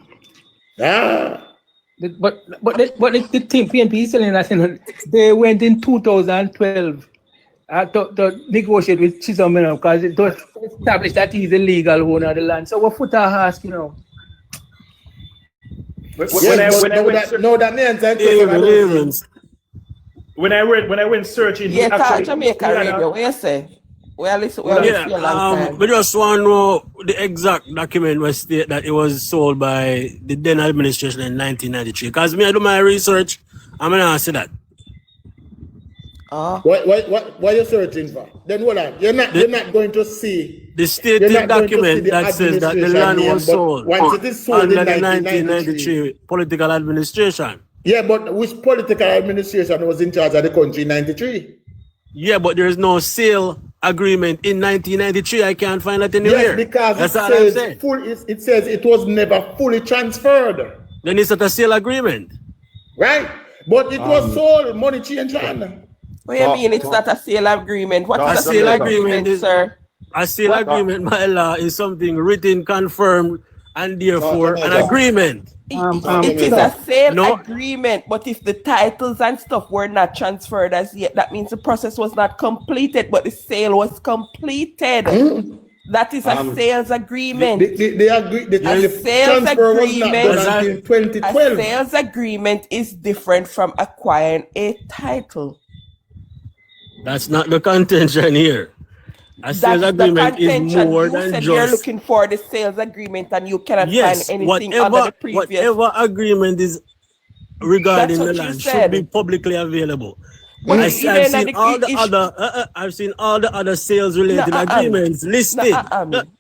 But the thing PNP is telling us, you know, they went in 2012 to negotiate with Chisholm, you know, because it was established that he's a legal owner of the land. So what Footer asked, you know. When I went searching, yeah, Jamaica Radio, what you say? We just want to know the exact document was state that it was sold by the then administration in 1993. Because me, I do my research, I'm gonna say that. What are you searching for? Then hold on. You're not going to see the stated document that says that the land was sold once it is sold under in the 1993 political administration. Yeah, but which political administration was in charge of the country in 93? Yeah, but there is no sale agreement in 1993. I can't find that anywhere. Yes, because that's it says it was never fully transferred. Then it's not a sale agreement. Right? But it was sold, money changed on. What do you mean it's not a sale agreement? What is a sale agreement, sir? A sale agreement by law is something written, confirmed, and therefore an agreement. It is a sale agreement, but if the titles and stuff were not transferred as yet, that means the process was not completed, but the sale was completed. That is a sales agreement. The sales agreement was not done until 2012. A sales agreement is different from acquiring a title. That's not the contention here. A sales agreement is more than just. You're looking for the sales agreement and you cannot find anything under the previous. Whatever agreement is regarding the land should be publicly available. But I've seen all the other sales related agreements listed.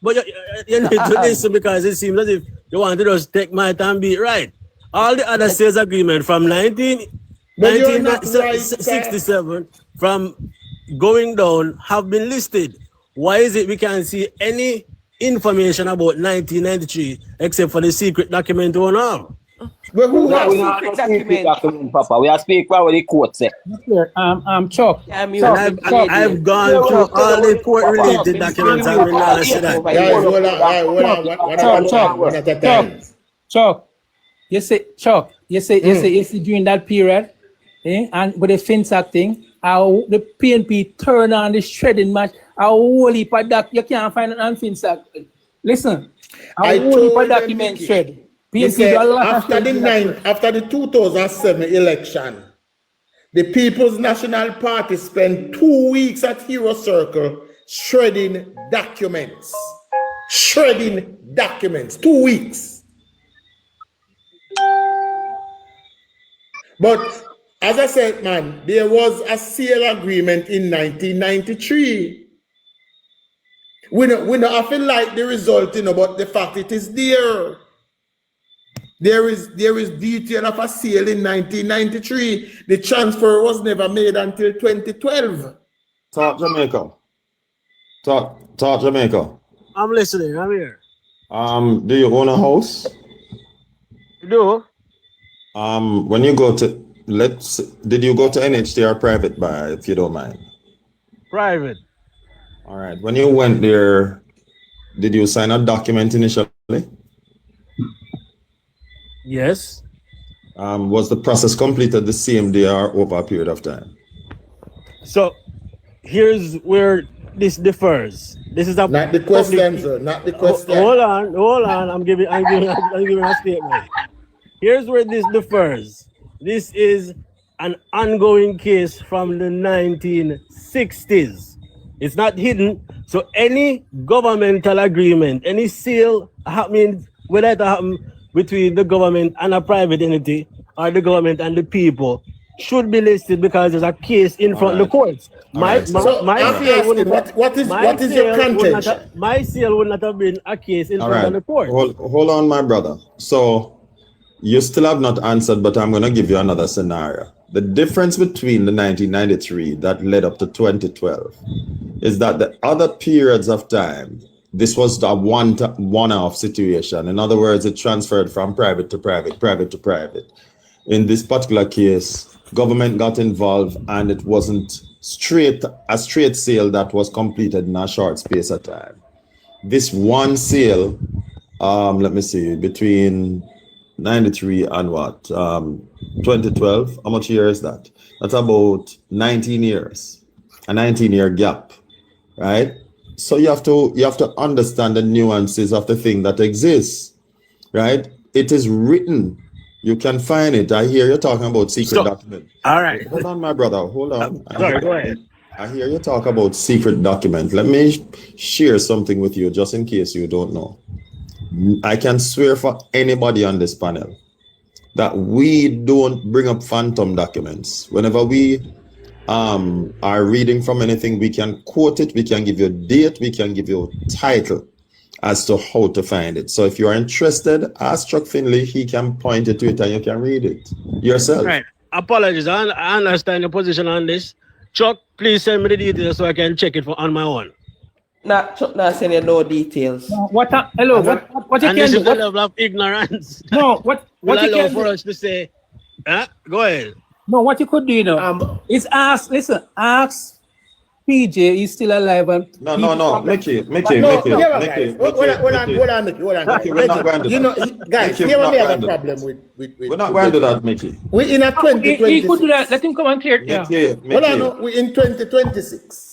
But you need to listen because it seems as if you want to just take my time be right. All the other sales agreement from 1967 from going down have been listed. Why is it we can't see any information about 1993 except for the secret document we have? But who has secret document, Papa? We are speaking about what the court said. Chuck. I've gone through all the court-related documents. I will not say that. Chuck. You say during that period, and with the fence thing, how the PNP turn on the shredding match, how whole heap of that you can't find it on fence. Listen, how whole heap of document shred. After the 2007 election, the People's National Party spent 2 weeks at Hero Circle shredding documents. 2 weeks. But as I said, man, there was a sale agreement in 1993. We don't have to like the result, but the fact it is there. There is detail of a sale in 1993. The transfer was never made until 2012. Talk Jamaica. Talk Jamaica. I'm listening. I'm here. Do you own a house? You do? When you go to did you go to NHT or private bar, if you don't mind? Private. All right. When you went there, did you sign a document initially? Yes. Was the process completed the same day or over a period of time? So here's where this differs. This is a not the question, sir. Not the question. Hold on. I'm giving a statement. Here's where this differs. This is an ongoing case from the 1960s. It's not hidden. So any governmental agreement, any sale happening, whether it happen between the government and a private entity or the government and the people, should be listed because there's a case in front of the courts. My sale would not have been a case in front of the court. Hold on, my brother. So you still have not answered, but I'm going to give you another scenario. The difference between the 1993 that led up to 2012 is that the other periods of time, this was a one-off situation. In other words, it transferred from private to private, private to private. In this particular case, government got involved and it wasn't a straight sale that was completed in a short space of time. This one sale, let me see, between 93 and 2012, how much year is that? That's about 19 years, a 19-year gap, right? So you have to understand the nuances of the thing that exists, right? It is written. You can find it. I hear you talking about secret document. All right. Hold on, my brother. Hold on. Sorry, go ahead. I hear you talk about secret document. Let me share something with you just in case you don't know. I can swear for anybody on this panel that we don't bring up phantom documents. Whenever we are reading from anything, we can quote it, we can give you a date, we can give you a title as to how to find it. So if you are interested, ask Chuck Finley, he can point you to it and you can read it yourself. Right. Apologies. I understand your position on this. Chuck, please send me the details so I can check it on my own. Chuck not sending no details. What you can this do? is the level of ignorance. No, what you can for do? us to say, go ahead. No, what you could do, is ask PJ, he's still alive. And no, Mickey. Hold on, Mickey. Guys, here we have a problem with we're not going to do that, Mickey. We in a 2026. He could do that. Let him come and clear it. Hold on, we in 2026.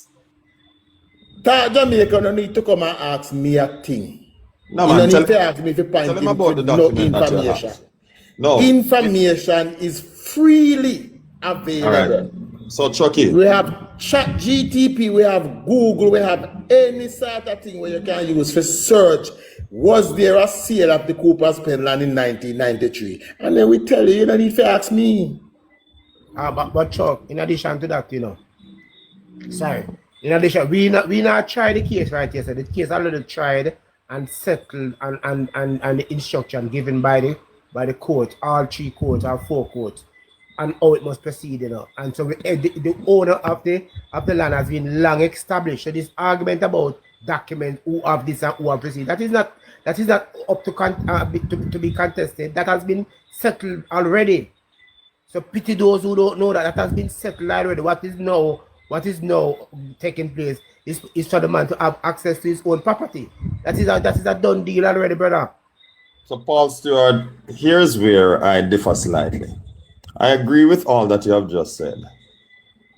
Jamaica no need to come and ask me a thing. No, man. You don't need to ask me if you find about the document information. No. Information is freely available. All right. So, Chucky. We have ChatGTP, we have Google, we have any sort of thing where you can use for search. Was there a sale of the Cooper's Penland in 1993? And then we tell you, you don't need to ask me. But Chuck, in addition to that, sorry. In addition, we not tried the case right here. So the case already tried and settled and the instruction given by the court, all 3 courts or 4 courts, and how it must proceed, you know. And so the owner of the land has been long established. So this argument about document who have this and who have proceeded, that is not up to be contested. That has been settled already. So pity those who don't know that has been settled already. What is now taking place is for the man to have access to his own property. That is a done deal already, brother. So Paul Stewart, here's where I differ slightly. I agree with all that you have just said.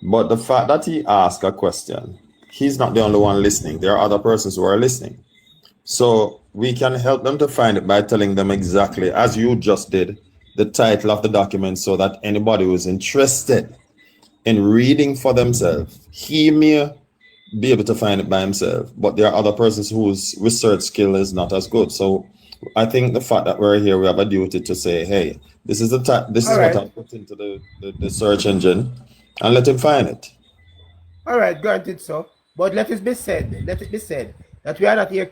But the fact that he asked a question, he's not the only one listening. There are other persons who are listening. So we can help them to find it by telling them exactly, as you just did, the title of the document, so that anybody who is interested in reading for themselves, he may be able to find it by himself. But there are other persons whose research skill is not as good. So I think the fact that we're here, we have a duty to say, hey, this is what I put into the search engine, and let him find it. All right, granted so. But let it be said that we are not here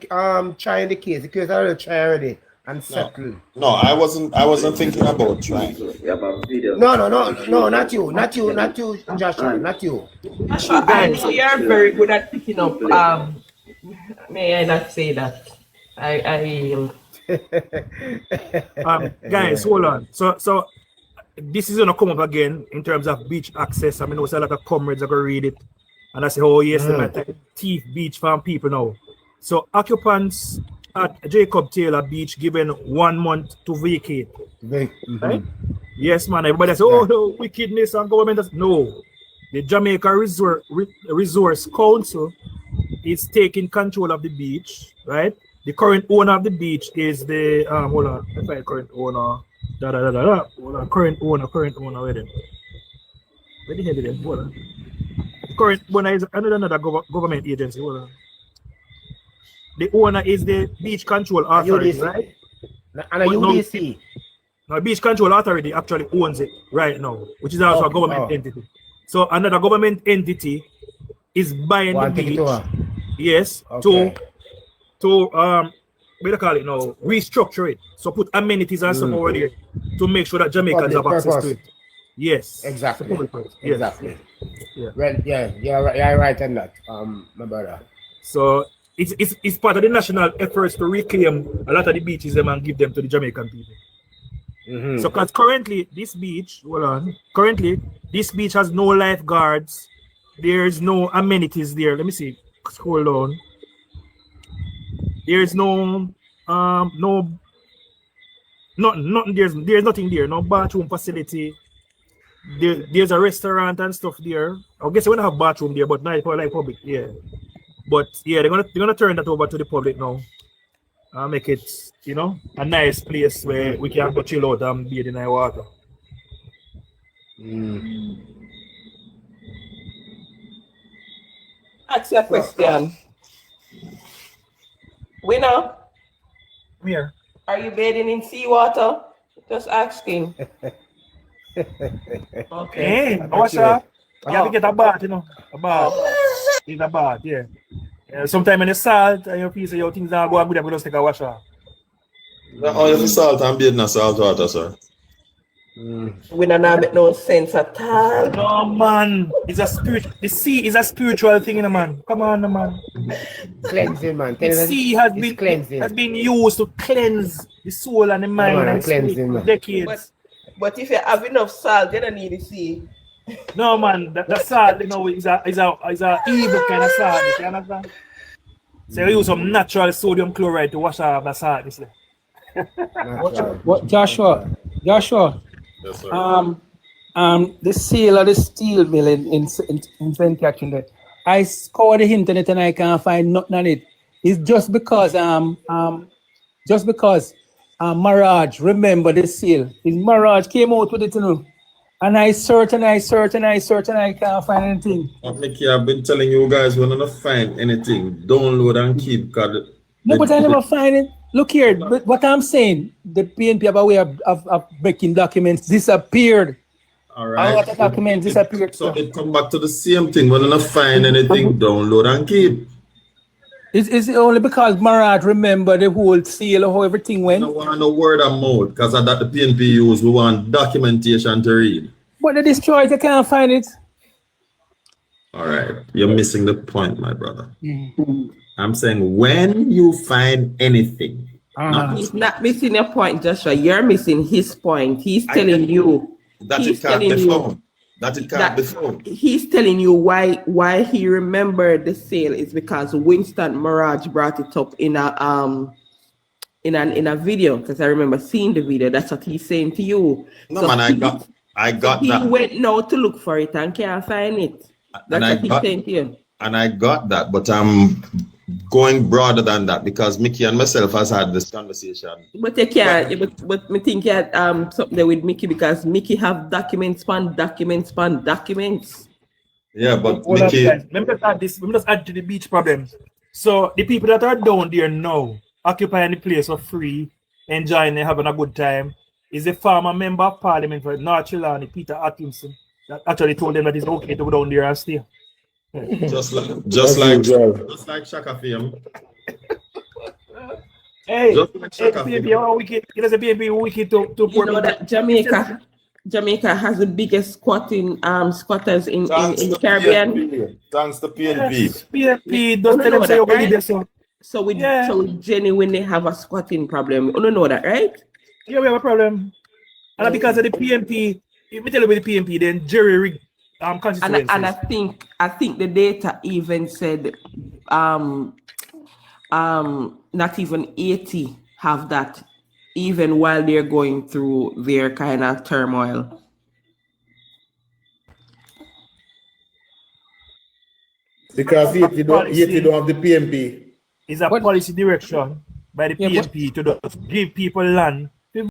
trying the case. The case is already tried already and settled. No, I wasn't thinking about trying. No, not you, Joshua, not you. Joshua, guys, you are very good at picking up. May I not say that? I yield. Guys, hold on. So this is gonna come up again in terms of beach access. I mean, there's a lot of comrades are gonna read it, and I say, oh yes, they might take Thief Beach from people now. So occupants at Jacob Taylor Beach given 1 month to vacate. Right? Yes, man. Everybody says, oh no, wickedness and government. No, the Jamaica Resource Council is taking control of the beach, right? The current owner of the beach is the hold on, if I current owner, hold on, current owner, where then? Where the hell is it? Hold on. The current owner is another government agency. Hold on. The owner is the Beach Control Authority, right? And a UDC. No, Beach Control Authority actually owns it right now, which is also a government entity. So another government entity is buying the beach. Yes, to what do you call it now? Restructure it. So put amenities and stuff over there to make sure that Jamaicans have access to it. Yes. Exactly. Yes. Exactly. Yeah. Well, you're right on that, my brother. So it's part of the national efforts to reclaim a lot of the beaches and give them to the Jamaican people. So because currently this beach, this beach has no lifeguards. There's no amenities there. Let me see. Scroll down. There's nothing there's nothing there, no bathroom facility. There's a restaurant and stuff there. I guess they don't have bathroom there, but not like public, yeah. But yeah, they're gonna turn that over to the public now. Make it, you know, a nice place where we can go chill out and bathe in the water. Ask your question. Winner, Where? Are you bathing in seawater? Just asking. Okay. Hey, what's up? You have to get a bath, you know. A bath. In a bath, yeah. Sometimes in the salt and your piece of your things are going good, we just take a wash off. Oh, you have salt and bathe in salt water, sir. We don't make no sense at all. No, man. It's a spirit. The sea is a spiritual thing, you know, man. Come on, man. Cleansing, man. The sea has been used to cleanse the soul and the mind and cleansing, for decades. But if you have enough salt, you don't need the sea. No, man. The salt, you know, is a evil kind of salt. You understand? So you use some natural sodium chloride to wash off the salt. What, Joshua? Yes, sir. The sale of the steel mill in St. Catherine there, I scoured the internet and I can't find nothing on it. It's just because Mirage, remember the sale. Mirage came out with it, you know. And I search and I can't find anything. Mickey, I've been telling you guys we're not find anything. Download and keep. No, but I never find it. Look here, but what I'm saying, the PNP have a way of breaking documents disappeared. All right. All the documents disappeared. So it come back to the same thing. We're not find anything, download and keep. Is it only because Marat remember the whole sale or how everything went? We don't want no word of mouth because of that the PNP use. We want documentation to read. But they destroy it, you can't find it. All right, you're missing the point, my brother. I'm saying when you find anything. He's not missing your point, Joshua. You're missing his point. He's telling you that it can't be found. That it can't be found. He's telling you why he remembered the sale is because Winston Mirage brought it up in a video, because I remember seeing the video. That's what he's saying to you. No, so man, I got that. He went now to look for it and can't find it. That's what he's saying to you. And I got that, but I'm going broader than that because Mickey and myself has had this conversation. But you can't. But me think you had something there with Mickey because Mickey have documents. Yeah, but Hold Mickey. Let me just add to the beach problems. So the people that are down there now, occupying the place for free, enjoying and having a good time, is a former member of parliament for North Carolina, Peter Atkinson, that actually told them that it's okay to go down there and stay. Just like Shaka Fame. Hey, PNP that Jamaica has the biggest squatters in the Caribbean. Thanks to PNP. Yes, PNP don't tell them say you're there, so we genuinely have a squatting problem. You don't know that, right? Yeah, we have a problem. And because of the PNP, if we tell you with the PNP, then jury rigged constituencies. And I think the data even said not even 80 have that, even while they're going through their kind of turmoil. Because 80 don't have the PNP. It's a policy direction by the PNP to give people land